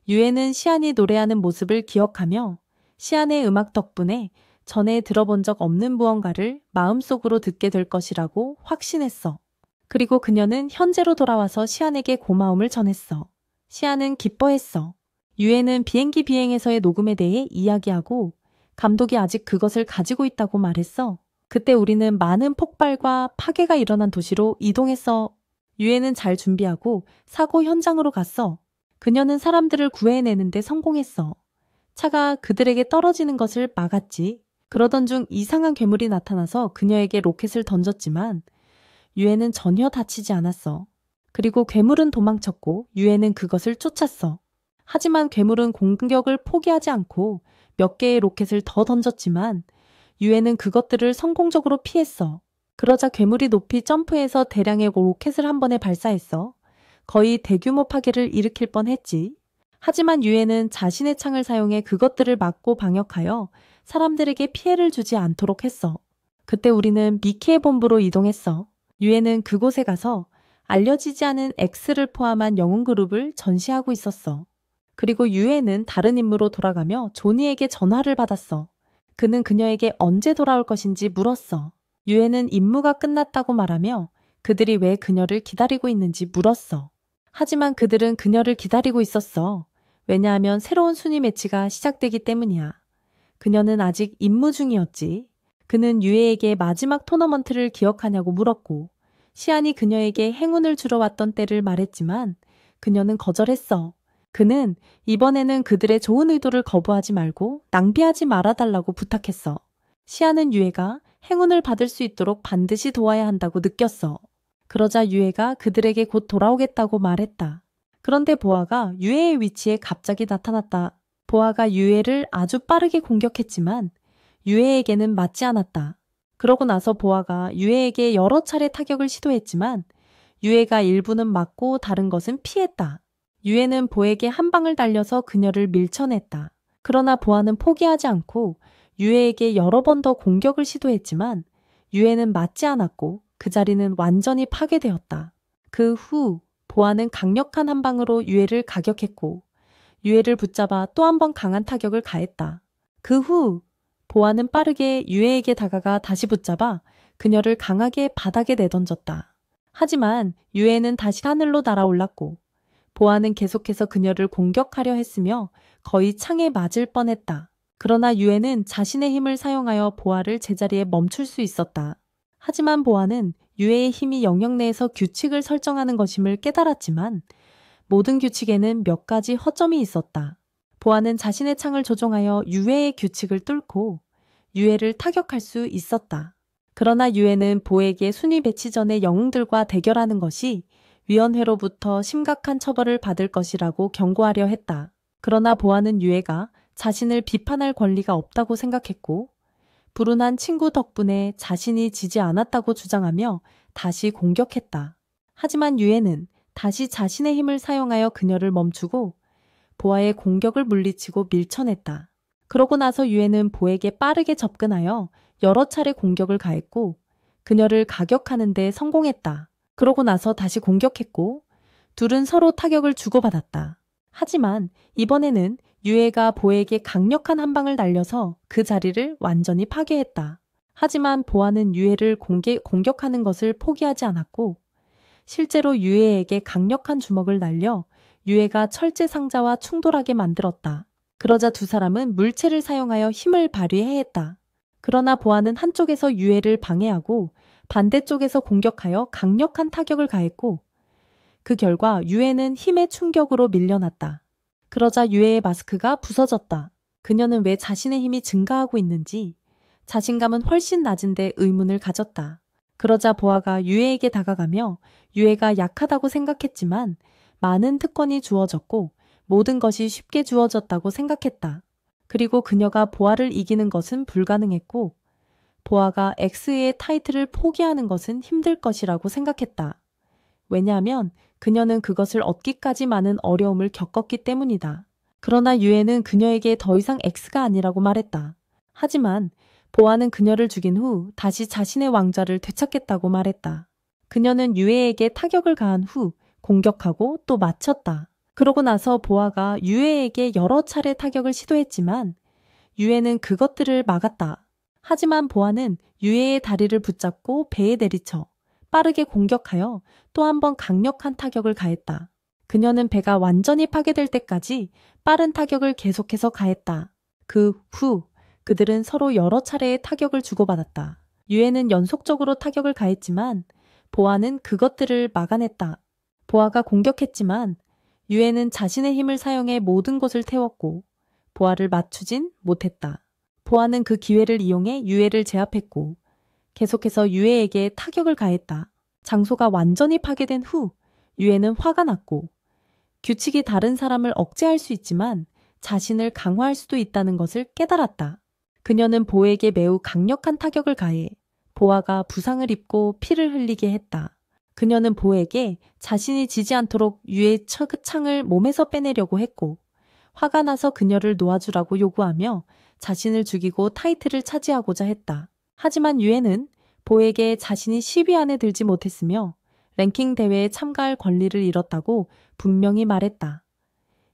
유에는 시안이 노래하는 모습을 기억하며 시안의 음악 덕분에 전에 들어본 적 없는 무언가를 마음속으로 듣게 될 것이라고 확신했어. 그리고 그녀는 현재로 돌아와서 시안에게 고마움을 전했어. 시안은 기뻐했어. 유에는 비행기 비행에서의 녹음에 대해 이야기하고 감독이 아직 그것을 가지고 있다고 말했어. 그때 우리는 많은 폭발과 파괴가 일어난 도시로 이동했어. 유에는 잘 준비하고 사고 현장으로 갔어. 그녀는 사람들을 구해내는데 성공했어. 차가 그들에게 떨어지는 것을 막았지. 그러던 중 이상한 괴물이 나타나서 그녀에게 로켓을 던졌지만 유에는 전혀 다치지 않았어. 그리고 괴물은 도망쳤고 유에는 그것을 쫓았어. 하지만 괴물은 공격을 포기하지 않고 몇 개의 로켓을 더 던졌지만 유에는 그것들을 성공적으로 피했어. 그러자 괴물이 높이 점프해서 대량의 로켓을 한 번에 발사했어. 거의 대규모 파괴를 일으킬 뻔했지. 하지만 유에는 자신의 창을 사용해 그것들을 막고 방역하여 사람들에게 피해를 주지 않도록 했어. 그때 우리는 미키의 본부로 이동했어. 유에는 그곳에 가서 알려지지 않은 X를 포함한 영웅 그룹을 전시하고 있었어. 그리고 유에는 다른 임무로 돌아가며 조니에게 전화를 받았어. 그는 그녀에게 언제 돌아올 것인지 물었어. 유에는 임무가 끝났다고 말하며 그들이 왜 그녀를 기다리고 있는지 물었어. 하지만 그들은 그녀를 기다리고 있었어. 왜냐하면 새로운 순위 매치가 시작되기 때문이야. 그녀는 아직 임무 중이었지. 그는 유에에게 마지막 토너먼트를 기억하냐고 물었고 시안이 그녀에게 행운을 주러 왔던 때를 말했지만 그녀는 거절했어. 그는 이번에는 그들의 좋은 의도를 거부하지 말고 낭비하지 말아달라고 부탁했어. 시아는 유에가 행운을 받을 수 있도록 반드시 도와야 한다고 느꼈어. 그러자 유에가 그들에게 곧 돌아오겠다고 말했다. 그런데 보아가 유에의 위치에 갑자기 나타났다. 보아가 유에를 아주 빠르게 공격했지만 유에에게는 맞지 않았다. 그러고 나서 보아가 유에에게 여러 차례 타격을 시도했지만 유에가 일부는 맞고 다른 것은 피했다. 유에는 보에게 한 방을 날려서 그녀를 밀쳐냈다. 그러나 보아는 포기하지 않고 유에에게 여러 번 더 공격을 시도했지만 유에는 맞지 않았고 그 자리는 완전히 파괴되었다. 그 후 보아는 강력한 한 방으로 유에를 가격했고 유에를 붙잡아 또 한 번 강한 타격을 가했다. 그 후 보아는 빠르게 유에에게 다가가 다시 붙잡아 그녀를 강하게 바닥에 내던졌다. 하지만 유에는 다시 하늘로 날아올랐고 보아는 계속해서 그녀를 공격하려 했으며 거의 창에 맞을 뻔했다. 그러나 유에는 자신의 힘을 사용하여 보아를 제자리에 멈출 수 있었다. 하지만 보아는 유에의 힘이 영역 내에서 규칙을 설정하는 것임을 깨달았지만 모든 규칙에는 몇 가지 허점이 있었다. 보아는 자신의 창을 조종하여 유에의 규칙을 뚫고 유에를 타격할 수 있었다. 그러나 유에는 보에게 순위 배치 전에 영웅들과 대결하는 것이 위원회로부터 심각한 처벌을 받을 것이라고 경고하려 했다. 그러나 보아는 유에가 자신을 비판할 권리가 없다고 생각했고 불운한 친구 덕분에 자신이 지지 않았다고 주장하며 다시 공격했다. 하지만 유에는 다시 자신의 힘을 사용하여 그녀를 멈추고 보아의 공격을 물리치고 밀쳐냈다. 그러고 나서 유에는 보에게 빠르게 접근하여 여러 차례 공격을 가했고 그녀를 가격하는 데 성공했다. 그러고 나서 다시 공격했고 둘은 서로 타격을 주고받았다. 하지만 이번에는 유에가 보에게 강력한 한 방을 날려서 그 자리를 완전히 파괴했다. 하지만 보아는 유에를 공격하는 것을 포기하지 않았고 실제로 유에에게 강력한 주먹을 날려 유에가 철제 상자와 충돌하게 만들었다. 그러자 두 사람은 물체를 사용하여 힘을 발휘해야 했다. 그러나 보아는 한쪽에서 유에를 방해하고 반대쪽에서 공격하여 강력한 타격을 가했고 그 결과 유에는 힘의 충격으로 밀려났다. 그러자 유에의 마스크가 부서졌다. 그녀는 왜 자신의 힘이 증가하고 있는지 자신감은 훨씬 낮은데 의문을 가졌다. 그러자 보아가 유에에게 다가가며 유에가 약하다고 생각했지만 많은 특권이 주어졌고 모든 것이 쉽게 주어졌다고 생각했다. 그리고 그녀가 보아를 이기는 것은 불가능했고 보아가 X의 타이틀을 포기하는 것은 힘들 것이라고 생각했다. 왜냐하면 그녀는 그것을 얻기까지 많은 어려움을 겪었기 때문이다. 그러나 유에는 그녀에게 더 이상 X가 아니라고 말했다. 하지만 보아는 그녀를 죽인 후 다시 자신의 왕좌를 되찾겠다고 말했다. 그녀는 유에에게 타격을 가한 후 공격하고 또 맞췄다. 그러고 나서 보아가 유에에게 여러 차례 타격을 시도했지만 유에는 그것들을 막았다. 하지만 보아는 유에의 다리를 붙잡고 배에 내리쳐 빠르게 공격하여 또 한 번 강력한 타격을 가했다. 그녀는 배가 완전히 파괴될 때까지 빠른 타격을 계속해서 가했다. 그 후 그들은 서로 여러 차례의 타격을 주고받았다. 유에는 연속적으로 타격을 가했지만 보아는 그것들을 막아냈다. 보아가 공격했지만 유에는 자신의 힘을 사용해 모든 곳을 태웠고 보아를 맞추진 못했다. 보아는 그 기회를 이용해 유에를 제압했고 계속해서 유에에게 타격을 가했다. 장소가 완전히 파괴된 후 유에는 화가 났고 규칙이 다른 사람을 억제할 수 있지만 자신을 강화할 수도 있다는 것을 깨달았다. 그녀는 보에게 매우 강력한 타격을 가해 보아가 부상을 입고 피를 흘리게 했다. 그녀는 보에게 자신이 지지 않도록 유의 창을 몸에서 빼내려고 했고 화가 나서 그녀를 놓아주라고 요구하며 자신을 죽이고 타이틀을 차지하고자 했다. 하지만 유에는 보에게 자신이 10위 안에 들지 못했으며 랭킹 대회에 참가할 권리를 잃었다고 분명히 말했다.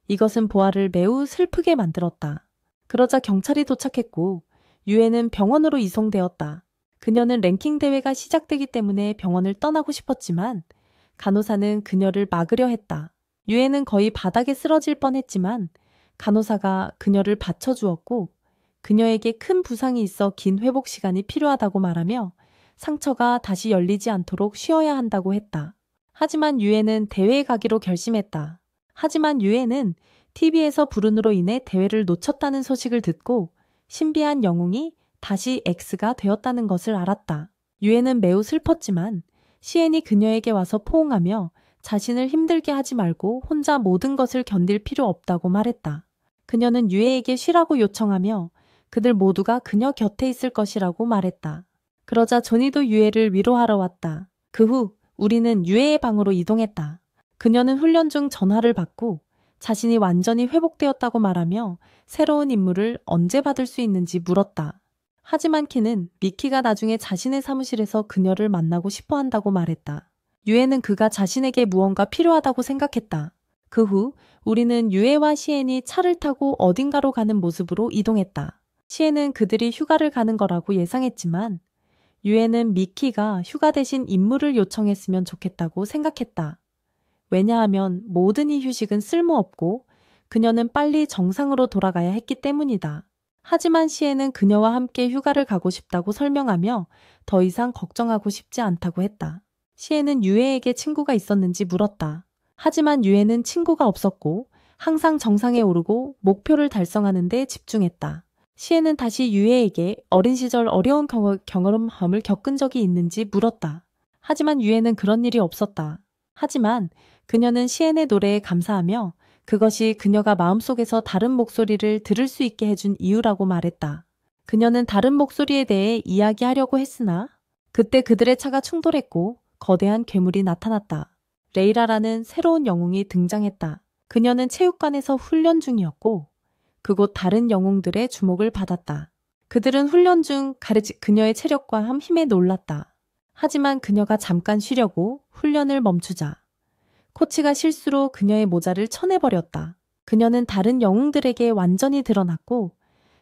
이것은 보아를 매우 슬프게 만들었다. 그러자 경찰이 도착했고 유에는 병원으로 이송되었다. 그녀는 랭킹 대회가 시작되기 때문에 병원을 떠나고 싶었지만 간호사는 그녀를 막으려 했다. 유에는 거의 바닥에 쓰러질 뻔했지만 간호사가 그녀를 받쳐주었고 그녀에게 큰 부상이 있어 긴 회복 시간이 필요하다고 말하며 상처가 다시 열리지 않도록 쉬어야 한다고 했다. 하지만 유에는 대회에 가기로 결심했다. 하지만 유에는 TV에서 불운으로 인해 대회를 놓쳤다는 소식을 듣고 신비한 영웅이 다시 X가 되었다는 것을 알았다. 유에는 매우 슬펐지만 시엔이 그녀에게 와서 포옹하며 자신을 힘들게 하지 말고 혼자 모든 것을 견딜 필요 없다고 말했다. 그녀는 유에에게 쉬라고 요청하며 그들 모두가 그녀 곁에 있을 것이라고 말했다. 그러자 조니도 유에를 위로하러 왔다. 그 후 우리는 유에의 방으로 이동했다. 그녀는 훈련 중 전화를 받고 자신이 완전히 회복되었다고 말하며 새로운 임무를 언제 받을 수 있는지 물었다. 하지만 키는 미키가 나중에 자신의 사무실에서 그녀를 만나고 싶어 한다고 말했다. 유에는 그가 자신에게 무언가 필요하다고 생각했다. 그 후 우리는 유에와 시엔이 차를 타고 어딘가로 가는 모습으로 이동했다. 시엔은 그들이 휴가를 가는 거라고 예상했지만 유에는 미키가 휴가 대신 임무를 요청했으면 좋겠다고 생각했다. 왜냐하면 모든 이 휴식은 쓸모없고 그녀는 빨리 정상으로 돌아가야 했기 때문이다. 하지만 시엔은 그녀와 함께 휴가를 가고 싶다고 설명하며 더 이상 걱정하고 싶지 않다고 했다. 시엔은 유에에게 친구가 있었는지 물었다. 하지만 유에는 친구가 없었고 항상 정상에 오르고 목표를 달성하는 데 집중했다. 시엔은 다시 유에에게 어린 시절 어려운 경험을 겪은 적이 있는지 물었다. 하지만 유에는 그런 일이 없었다. 하지만 그녀는 시엔의 노래에 감사하며 그것이 그녀가 마음속에서 다른 목소리를 들을 수 있게 해준 이유라고 말했다. 그녀는 다른 목소리에 대해 이야기하려고 했으나 그때 그들의 차가 충돌했고 거대한 괴물이 나타났다. 레이라라는 새로운 영웅이 등장했다. 그녀는 체육관에서 훈련 중이었고 그곳 다른 영웅들의 주목을 받았다. 그들은 훈련 중 그녀의 체력과 힘에 놀랐다. 하지만 그녀가 잠깐 쉬려고 훈련을 멈추자 코치가 실수로 그녀의 모자를 쳐내버렸다. 그녀는 다른 영웅들에게 완전히 드러났고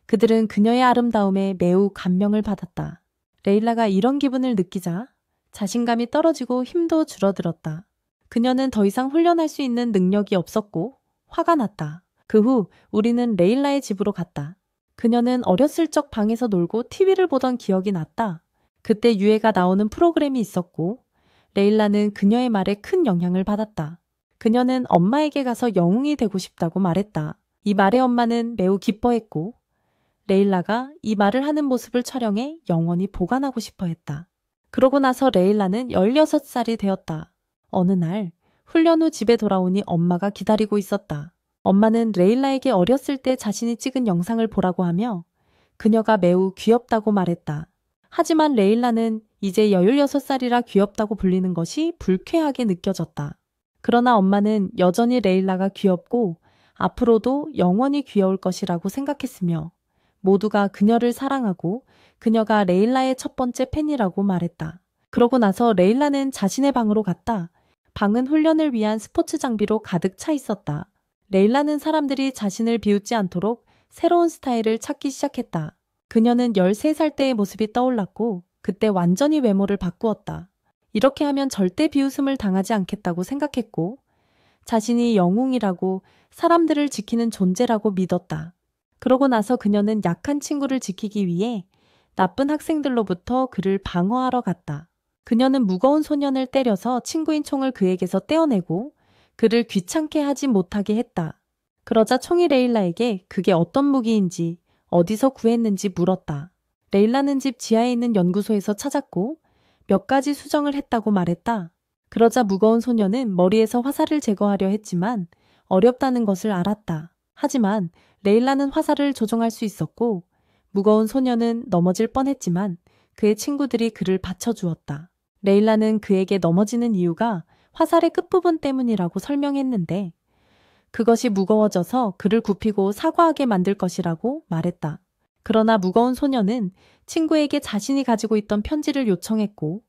그들은 그녀의 아름다움에 매우 감명을 받았다. 레일라가 이런 기분을 느끼자 자신감이 떨어지고 힘도 줄어들었다. 그녀는 더 이상 훈련할 수 있는 능력이 없었고 화가 났다. 그 후 우리는 레일라의 집으로 갔다. 그녀는 어렸을 적 방에서 놀고 TV를 보던 기억이 났다. 그때 유해가 나오는 프로그램이 있었고 레일라는 그녀의 말에 큰 영향을 받았다. 그녀는 엄마에게 가서 영웅이 되고 싶다고 말했다. 이 말에 엄마는 매우 기뻐했고 레일라가 이 말을 하는 모습을 촬영해 영원히 보관하고 싶어 했다. 그러고 나서 레일라는 16살이 되었다. 어느 날 훈련 후 집에 돌아오니 엄마가 기다리고 있었다. 엄마는 레일라에게 어렸을 때 자신이 찍은 영상을 보라고 하며 그녀가 매우 귀엽다고 말했다. 하지만 레일라는 이제 16살이라 귀엽다고 불리는 것이 불쾌하게 느껴졌다. 그러나 엄마는 여전히 레일라가 귀엽고 앞으로도 영원히 귀여울 것이라고 생각했으며 모두가 그녀를 사랑하고 그녀가 레일라의 첫 번째 팬이라고 말했다. 그러고 나서 레일라는 자신의 방으로 갔다. 방은 훈련을 위한 스포츠 장비로 가득 차 있었다. 레일라는 사람들이 자신을 비웃지 않도록 새로운 스타일을 찾기 시작했다. 그녀는 13살 때의 모습이 떠올랐고 그때 완전히 외모를 바꾸었다. 이렇게 하면 절대 비웃음을 당하지 않겠다고 생각했고 자신이 영웅이라고 사람들을 지키는 존재라고 믿었다. 그러고 나서 그녀는 약한 친구를 지키기 위해 나쁜 학생들로부터 그를 방어하러 갔다. 그녀는 무거운 소년을 때려서 친구인 총을 그에게서 떼어내고 그를 귀찮게 하지 못하게 했다. 그러자 총이 레일라에게 그게 어떤 무기인지 어디서 구했는지 물었다. 레일라는 집 지하에 있는 연구소에서 찾았고 몇 가지 수정을 했다고 말했다. 그러자 무거운 소녀는 머리에서 화살을 제거하려 했지만 어렵다는 것을 알았다. 하지만 레일라는 화살을 조종할 수 있었고 무거운 소녀는 넘어질 뻔했지만 그의 친구들이 그를 받쳐주었다. 레일라는 그에게 넘어지는 이유가 화살의 끝부분 때문이라고 설명했는데 그것이 무거워져서 그를 굽히고 사과하게 만들 것이라고 말했다. 그러나 무거운 소녀는 친구에게 자신이 가지고 있던 편지를 요청했고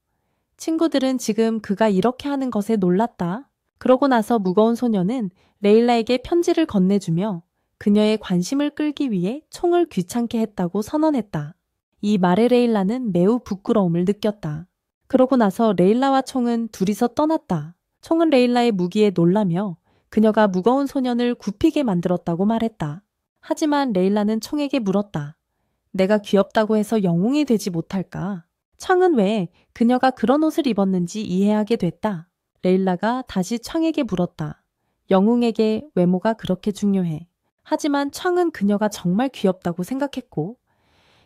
친구들은 지금 그가 이렇게 하는 것에 놀랐다. 그러고 나서 무거운 소녀는 레일라에게 편지를 건네주며 그녀의 관심을 끌기 위해 총을 귀찮게 했다고 선언했다. 이 말에 레일라는 매우 부끄러움을 느꼈다. 그러고 나서 레일라와 총은 둘이서 떠났다. 총은 레일라의 무기에 놀라며 그녀가 무거운 소년을 굽히게 만들었다고 말했다. 하지만 레일라는 총에게 물었다. 내가 귀엽다고 해서 영웅이 되지 못할까? 창은 왜 그녀가 그런 옷을 입었는지 이해하게 됐다. 레일라가 다시 창에게 물었다. 영웅에게 외모가 그렇게 중요해. 하지만 창은 그녀가 정말 귀엽다고 생각했고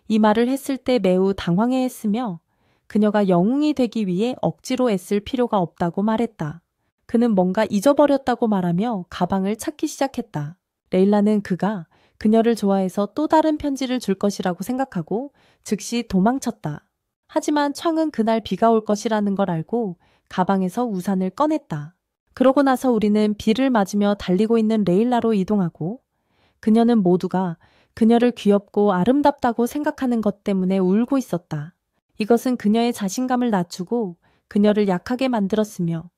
이 말을 했을 때 매우 당황해했으며 그녀가 영웅이 되기 위해 억지로 애쓸 필요가 없다고 말했다. 그는 뭔가 잊어버렸다고 말하며 가방을 찾기 시작했다. 레일라는 그가 그녀를 좋아해서 또 다른 편지를 줄 것이라고 생각하고 즉시 도망쳤다. 하지만 창은 그날 비가 올 것이라는 걸 알고 가방에서 우산을 꺼냈다. 그러고 나서 우리는 비를 맞으며 달리고 있는 레일라로 이동하고 그녀는 모두가 그녀를 귀엽고 아름답다고 생각하는 것 때문에 울고 있었다. 이것은 그녀의 자신감을 낮추고 그녀를 약하게 만들었으며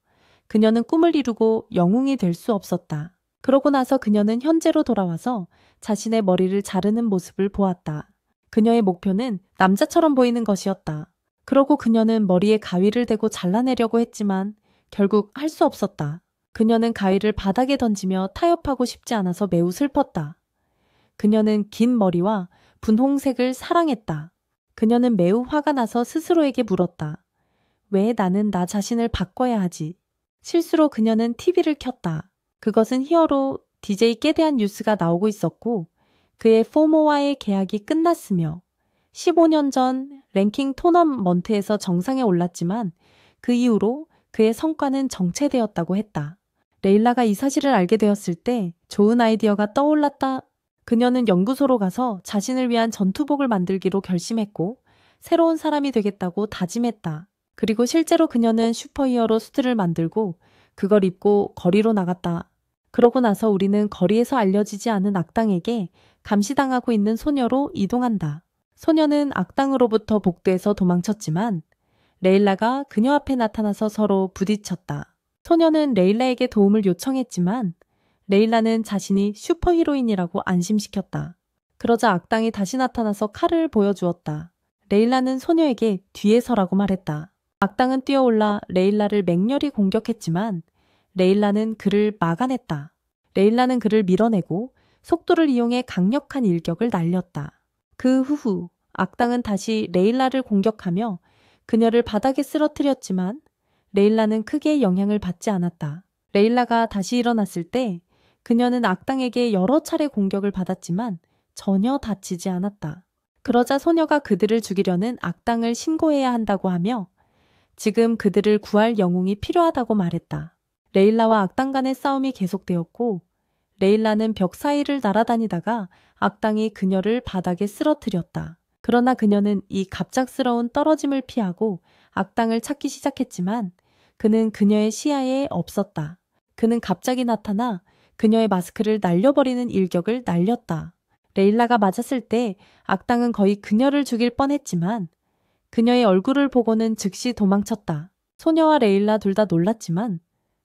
그녀는 꿈을 이루고 영웅이 될 수 없었다. 그러고 나서 그녀는 현재로 돌아와서 자신의 머리를 자르는 모습을 보았다. 그녀의 목표는 남자처럼 보이는 것이었다. 그러고 그녀는 머리에 가위를 대고 잘라내려고 했지만 결국 할 수 없었다. 그녀는 가위를 바닥에 던지며 타협하고 싶지 않아서 매우 슬펐다. 그녀는 긴 머리와 분홍색을 사랑했다. 그녀는 매우 화가 나서 스스로에게 물었다. 왜 나는 나 자신을 바꿔야 하지? 실수로 그녀는 TV를 켰다. 그것은 히어로 DJ께 대한 뉴스가 나오고 있었고 그의 포모와의 계약이 끝났으며 15년 전 랭킹 토너먼트에서 정상에 올랐지만 그 이후로 그의 성과는 정체되었다고 했다. 레일라가 이 사실을 알게 되었을 때 좋은 아이디어가 떠올랐다. 그녀는 연구소로 가서 자신을 위한 전투복을 만들기로 결심했고 새로운 사람이 되겠다고 다짐했다. 그리고 실제로 그녀는 슈퍼히어로 수트를 만들고 그걸 입고 거리로 나갔다. 그러고 나서 우리는 거리에서 알려지지 않은 악당에게 감시당하고 있는 소녀로 이동한다. 소녀는 악당으로부터 복도에서 도망쳤지만 레일라가 그녀 앞에 나타나서 서로 부딪혔다. 소녀는 레일라에게 도움을 요청했지만 레일라는 자신이 슈퍼히로인이라고 안심시켰다. 그러자 악당이 다시 나타나서 칼을 보여주었다. 레일라는 소녀에게 뒤에 서라고 말했다. 악당은 뛰어올라 레일라를 맹렬히 공격했지만 레일라는 그를 막아냈다. 레일라는 그를 밀어내고 속도를 이용해 강력한 일격을 날렸다. 그 후후 악당은 다시 레일라를 공격하며 그녀를 바닥에 쓰러뜨렸지만 레일라는 크게 영향을 받지 않았다. 레일라가 다시 일어났을 때 그녀는 악당에게 여러 차례 공격을 받았지만 전혀 다치지 않았다. 그러자 소녀가 그들을 죽이려는 악당을 신고해야 한다고 하며 지금 그들을 구할 영웅이 필요하다고 말했다. 레일라와 악당 간의 싸움이 계속되었고 레일라는 벽 사이를 날아다니다가 악당이 그녀를 바닥에 쓰러뜨렸다. 그러나 그녀는 이 갑작스러운 떨어짐을 피하고 악당을 찾기 시작했지만 그는 그녀의 시야에 없었다. 그는 갑자기 나타나 그녀의 마스크를 날려버리는 일격을 날렸다. 레일라가 맞았을 때 악당은 거의 그녀를 죽일 뻔했지만 그녀의 얼굴을 보고는 즉시 도망쳤다. 소녀와 레일라 둘 다 놀랐지만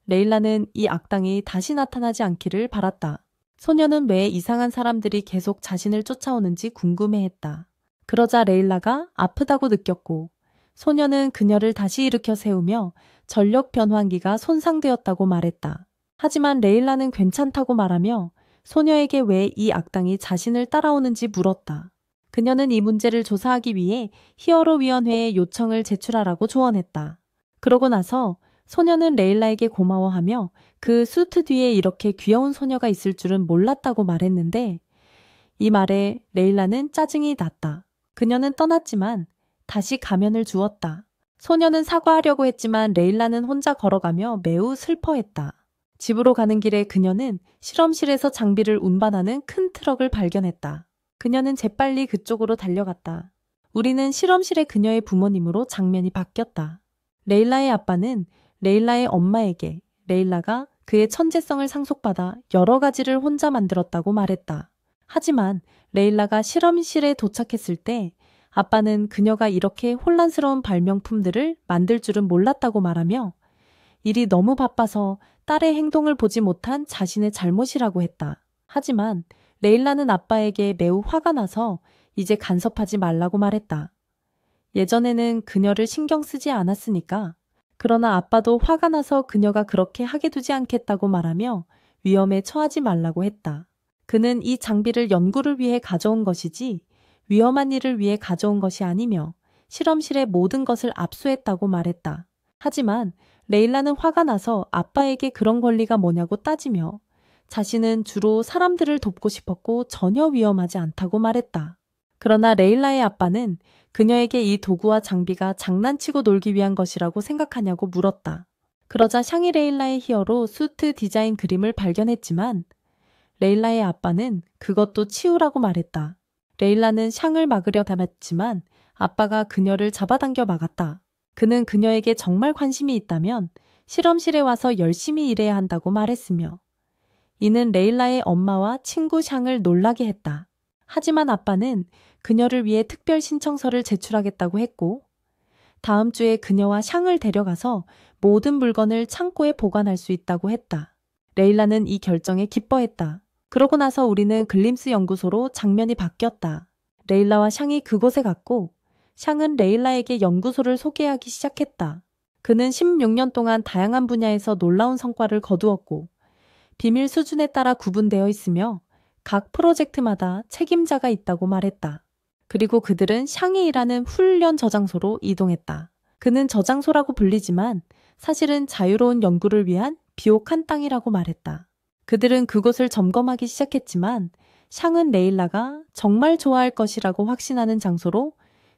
레일라는 이 악당이 다시 나타나지 않기를 바랐다. 소녀는 왜 이상한 사람들이 계속 자신을 쫓아오는지 궁금해했다. 그러자 레일라가 아프다고 느꼈고 소녀는 그녀를 다시 일으켜 세우며 전력 변환기가 손상되었다고 말했다. 하지만 레일라는 괜찮다고 말하며 소녀에게 왜 이 악당이 자신을 따라오는지 물었다. 그녀는 이 문제를 조사하기 위해 히어로위원회에 요청을 제출하라고 조언했다. 그러고 나서 소녀는 레일라에게 고마워하며 그 수트 뒤에 이렇게 귀여운 소녀가 있을 줄은 몰랐다고 말했는데 이 말에 레일라는 짜증이 났다. 그녀는 떠났지만 다시 가면을 주었다. 소녀는 사과하려고 했지만 레일라는 혼자 걸어가며 매우 슬퍼했다. 집으로 가는 길에 그녀는 실험실에서 장비를 운반하는 큰 트럭을 발견했다. 그녀는 재빨리 그쪽으로 달려갔다. 우리는 실험실의 그녀의 부모님으로 장면이 바뀌었다. 레일라의 아빠는 레일라의 엄마에게 레일라가 그의 천재성을 상속받아 여러 가지를 혼자 만들었다고 말했다. 하지만 레일라가 실험실에 도착했을 때 아빠는 그녀가 이렇게 혼란스러운 발명품들을 만들 줄은 몰랐다고 말하며 일이 너무 바빠서 딸의 행동을 보지 못한 자신의 잘못이라고 했다. 하지만 레일라는 아빠에게 매우 화가 나서 이제 간섭하지 말라고 말했다. 예전에는 그녀를 신경 쓰지 않았으니까. 그러나 아빠도 화가 나서 그녀가 그렇게 하게 두지 않겠다고 말하며 위험에 처하지 말라고 했다. 그는 이 장비를 연구를 위해 가져온 것이지 위험한 일을 위해 가져온 것이 아니며 실험실의 모든 것을 압수했다고 말했다. 하지만 레일라는 화가 나서 아빠에게 그런 권리가 뭐냐고 따지며 자신은 주로 사람들을 돕고 싶었고 전혀 위험하지 않다고 말했다. 그러나 레일라의 아빠는 그녀에게 이 도구와 장비가 장난치고 놀기 위한 것이라고 생각하냐고 물었다. 그러자 샹이 레일라의 히어로 수트 디자인 그림을 발견했지만 레일라의 아빠는 그것도 치우라고 말했다. 레일라는 샹을 막으려 담았지만 아빠가 그녀를 잡아당겨 막았다. 그는 그녀에게 정말 관심이 있다면 실험실에 와서 열심히 일해야 한다고 말했으며 이는 레일라의 엄마와 친구 샹을 놀라게 했다. 하지만 아빠는 그녀를 위해 특별 신청서를 제출하겠다고 했고 다음 주에 그녀와 샹을 데려가서 모든 물건을 창고에 보관할 수 있다고 했다. 레일라는 이 결정에 기뻐했다. 그러고 나서 우리는 글림스 연구소로 장면이 바뀌었다. 레일라와 샹이 그곳에 갔고 샹은 레일라에게 연구소를 소개하기 시작했다. 그는 16년 동안 다양한 분야에서 놀라운 성과를 거두었고 비밀 수준에 따라 구분되어 있으며 각 프로젝트마다 책임자가 있다고 말했다. 그리고 그들은 샹이 일하는 훈련 저장소로 이동했다. 그는 저장소라고 불리지만 사실은 자유로운 연구를 위한 비옥한 땅이라고 말했다. 그들은 그곳을 점검하기 시작했지만 샹은 레일라가 정말 좋아할 것이라고 확신하는 장소로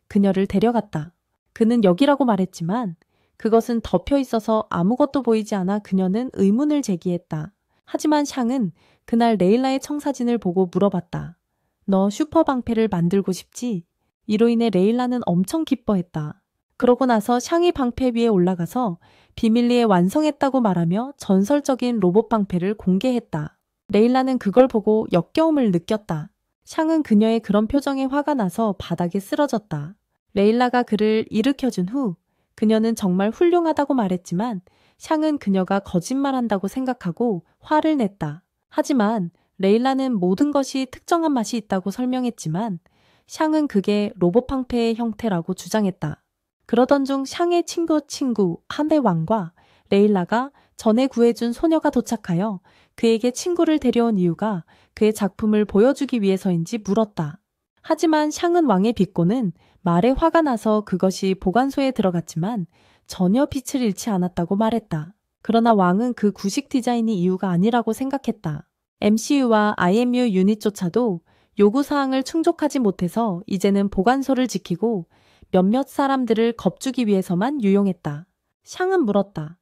그녀를 데려갔다. 그는 여기라고 말했지만 그것은 덮여 있어서 아무것도 보이지 않아 그녀는 의문을 제기했다. 하지만 샹은 그날 레일라의 청사진을 보고 물어봤다. 너 슈퍼방패를 만들고 싶지? 이로 인해 레일라는 엄청 기뻐했다. 그러고 나서 샹이 방패 위에 올라가서 비밀리에 완성했다고 말하며 전설적인 로봇 방패를 공개했다. 레일라는 그걸 보고 역겨움을 느꼈다. 샹은 그녀의 그런 표정에 화가 나서 바닥에 쓰러졌다. 레일라가 그를 일으켜준 후 그녀는 정말 훌륭하다고 말했지만 샹은 그녀가 거짓말한다고 생각하고 화를 냈다. 하지만 레일라는 모든 것이 특정한 맛이 있다고 설명했지만 샹은 그게 로봇 방패의 형태라고 주장했다. 그러던 중 샹의 친구 한배 왕과 레일라가 전에 구해준 소녀가 도착하여 그에게 친구를 데려온 이유가 그의 작품을 보여주기 위해서인지 물었다. 하지만 샹은 왕의 비꼬는 말에 화가 나서 그것이 보관소에 들어갔지만 전혀 빛을 잃지 않았다고 말했다. 그러나 왕은 그 구식 디자인이 이유가 아니라고 생각했다. MCU와 IMU 유닛조차도 요구사항을 충족하지 못해서 이제는 보관소를 지키고 몇몇 사람들을 겁주기 위해서만 유용했다. 샹은 물었다.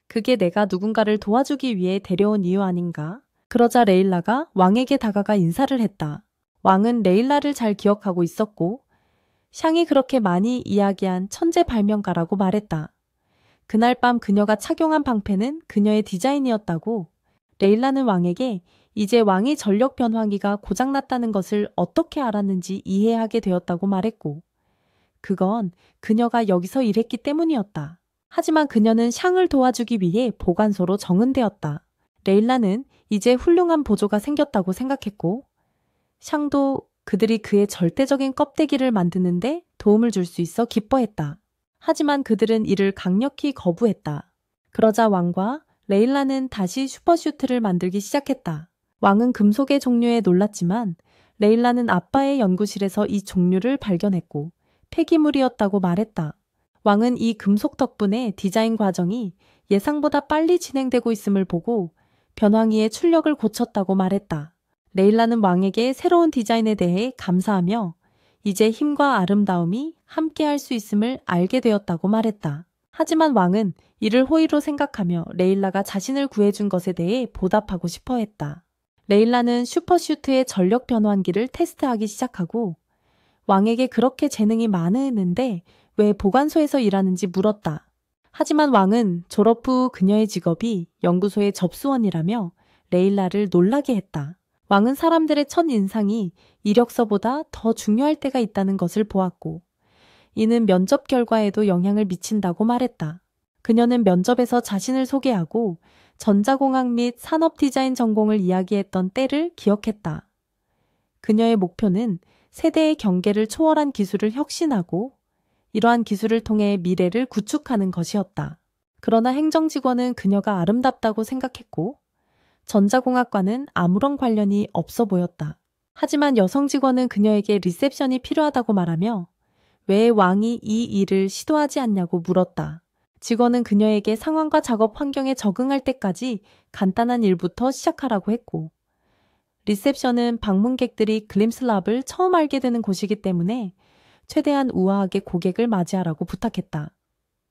그게 내가 누군가를 도와주기 위해 데려온 이유 아닌가? 그러자 레일라가 왕에게 다가가 인사를 했다. 왕은 레일라를 잘 기억하고 있었고 샹이 그렇게 많이 이야기한 천재 발명가라고 말했다. 그날 밤 그녀가 착용한 방패는 그녀의 디자인이었다고 레일라는 왕에게 이제 왕의 전력 변환기가 고장났다는 것을 어떻게 알았는지 이해하게 되었다고 말했고 그건 그녀가 여기서 일했기 때문이었다. 하지만 그녀는 샹을 도와주기 위해 보관소로 정은되었다. 레일라는 이제 훌륭한 보조가 생겼다고 생각했고 샹도 그들이 그의 절대적인 껍데기를 만드는데 도움을 줄 수 있어 기뻐했다. 하지만 그들은 이를 강력히 거부했다. 그러자 왕과 레일라는 다시 슈퍼슈트를 만들기 시작했다. 왕은 금속의 종류에 놀랐지만 레일라는 아빠의 연구실에서 이 종류를 발견했고 폐기물이었다고 말했다. 왕은 이 금속 덕분에 디자인 과정이 예상보다 빨리 진행되고 있음을 보고 변환기의 출력을 고쳤다고 말했다. 레일라는 왕에게 새로운 디자인에 대해 감사하며 이제 힘과 아름다움이 함께할 수 있음을 알게 되었다고 말했다. 하지만 왕은 이를 호의로 생각하며 레일라가 자신을 구해준 것에 대해 보답하고 싶어 했다. 레일라는 슈퍼슈트의 전력 변환기를 테스트하기 시작하고 왕에게 그렇게 재능이 많았는데 왜 보관소에서 일하는지 물었다. 하지만 왕은 졸업 후 그녀의 직업이 연구소의 접수원이라며 레일라를 놀라게 했다. 왕은 사람들의 첫인상이 이력서보다 더 중요할 때가 있다는 것을 보았고 이는 면접 결과에도 영향을 미친다고 말했다. 그녀는 면접에서 자신을 소개하고 전자공학 및 산업 디자인 전공을 이야기했던 때를 기억했다. 그녀의 목표는 세대의 경계를 초월한 기술을 혁신하고 이러한 기술을 통해 미래를 구축하는 것이었다. 그러나 행정직원은 그녀가 아름답다고 생각했고 전자공학과는 아무런 관련이 없어 보였다. 하지만 여성 직원은 그녀에게 리셉션이 필요하다고 말하며 왜 왕이 이 일을 시도하지 않냐고 물었다. 직원은 그녀에게 상황과 작업 환경에 적응할 때까지 간단한 일부터 시작하라고 했고 리셉션은 방문객들이 글림슬랍을 처음 알게 되는 곳이기 때문에 최대한 우아하게 고객을 맞이하라고 부탁했다.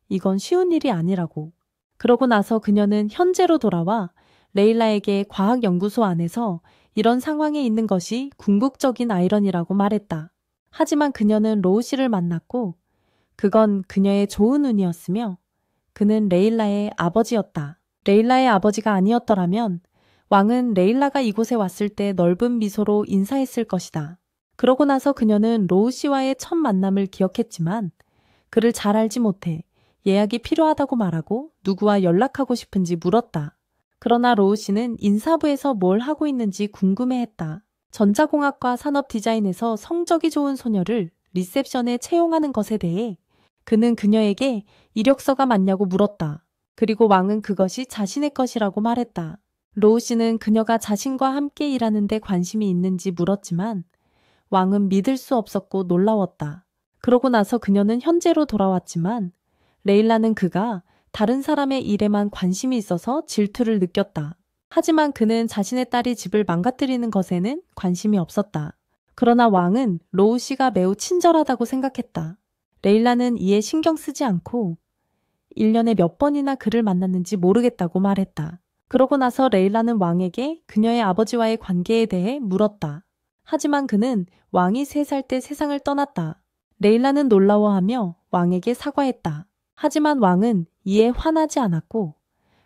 이건 쉬운 일이 아니라고. 그러고 나서 그녀는 현재로 돌아와 레일라에게 과학연구소 안에서 이런 상황에 있는 것이 궁극적인 아이러니라고 말했다. 하지만 그녀는 로우 씨를 만났고 그건 그녀의 좋은 운이었으며 그는 레일라의 아버지였다. 레일라의 아버지가 아니었더라면 왕은 레일라가 이곳에 왔을 때 넓은 미소로 인사했을 것이다. 그러고 나서 그녀는 로우 씨와의 첫 만남을 기억했지만 그를 잘 알지 못해 예약이 필요하다고 말하고 누구와 연락하고 싶은지 물었다. 그러나 로우 씨는 인사부에서 뭘 하고 있는지 궁금해했다. 전자공학과 산업 디자인에서 성적이 좋은 소녀를 리셉션에 채용하는 것에 대해 그는 그녀에게 이력서가 맞냐고 물었다. 그리고 왕은 그것이 자신의 것이라고 말했다. 로우 씨는 그녀가 자신과 함께 일하는 데 관심이 있는지 물었지만 왕은 믿을 수 없었고 놀라웠다. 그러고 나서 그녀는 현재로 돌아왔지만 레일라는 그가 다른 사람의 일에만 관심이 있어서 질투를 느꼈다. 하지만 그는 자신의 딸이 집을 망가뜨리는 것에는 관심이 없었다. 그러나 왕은 로우 씨가 매우 친절하다고 생각했다. 레일라는 이에 신경 쓰지 않고 1년에 몇 번이나 그를 만났는지 모르겠다고 말했다. 그러고 나서 레일라는 왕에게 그녀의 아버지와의 관계에 대해 물었다. 하지만 그는 왕이 3살 때 세상을 떠났다. 레일라는 놀라워하며 왕에게 사과했다. 하지만 왕은 이에 화나지 않았고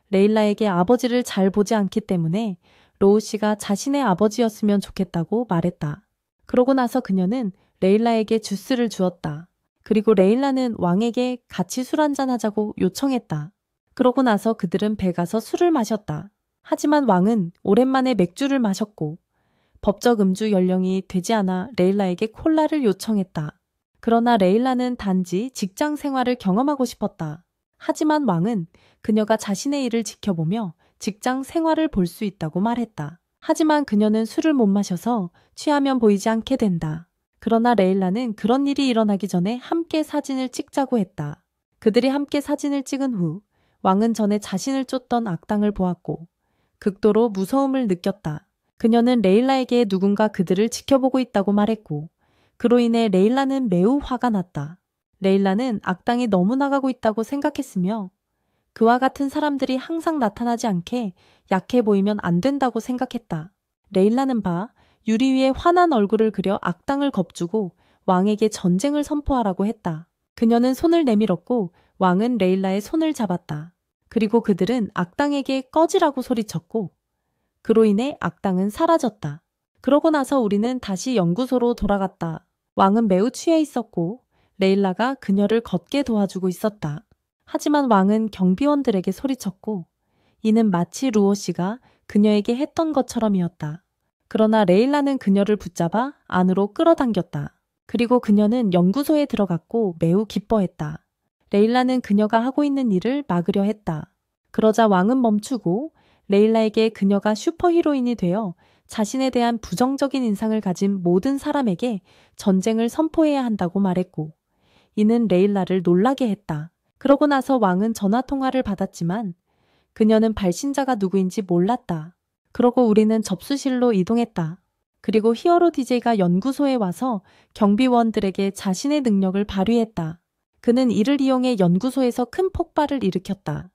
레일라에게 아버지를 잘 보지 않기 때문에 로우 씨가 자신의 아버지였으면 좋겠다고 말했다. 그러고 나서 그녀는 레일라에게 주스를 주었다. 그리고 레일라는 왕에게 같이 술 한잔 하자고 요청했다. 그러고 나서 그들은 배 가서 술을 마셨다. 하지만 왕은 오랜만에 맥주를 마셨고 법적 음주 연령이 되지 않아 레일라에게 콜라를 요청했다. 그러나 레일라는 단지 직장 생활을 경험하고 싶었다. 하지만 왕은 그녀가 자신의 일을 지켜보며 직장 생활을 볼 수 있다고 말했다. 하지만 그녀는 술을 못 마셔서 취하면 보이지 않게 된다. 그러나 레일라는 그런 일이 일어나기 전에 함께 사진을 찍자고 했다. 그들이 함께 사진을 찍은 후 왕은 전에 자신을 쫓던 악당을 보았고 극도로 무서움을 느꼈다. 그녀는 레일라에게 누군가 그들을 지켜보고 있다고 말했고 그로 인해 레일라는 매우 화가 났다. 레일라는 악당이 너무 나가고 있다고 생각했으며 그와 같은 사람들이 항상 나타나지 않게 약해 보이면 안 된다고 생각했다. 레일라는 유리 위에 환한 얼굴을 그려 악당을 겁주고 왕에게 전쟁을 선포하라고 했다. 그녀는 손을 내밀었고 왕은 레일라의 손을 잡았다. 그리고 그들은 악당에게 꺼지라고 소리쳤고 그로 인해 악당은 사라졌다. 그러고 나서 우리는 다시 연구소로 돌아갔다. 왕은 매우 취해 있었고 레일라가 그녀를 걷게 도와주고 있었다. 하지만 왕은 경비원들에게 소리쳤고 이는 마치 루오 씨가 그녀에게 했던 것처럼이었다. 그러나 레일라는 그녀를 붙잡아 안으로 끌어당겼다. 그리고 그녀는 연구소에 들어갔고 매우 기뻐했다. 레일라는 그녀가 하고 있는 일을 막으려 했다. 그러자 왕은 멈추고 레일라에게 그녀가 슈퍼히로인이 되어 자신에 대한 부정적인 인상을 가진 모든 사람에게 전쟁을 선포해야 한다고 말했고 이는 레일라를 놀라게 했다. 그러고 나서 왕은 전화통화를 받았지만 그녀는 발신자가 누구인지 몰랐다. 그러고 우리는 접수실로 이동했다. 그리고 히어로 DJ가 연구소에 와서 경비원들에게 자신의 능력을 발휘했다. 그는 이를 이용해 연구소에서 큰 폭발을 일으켰다.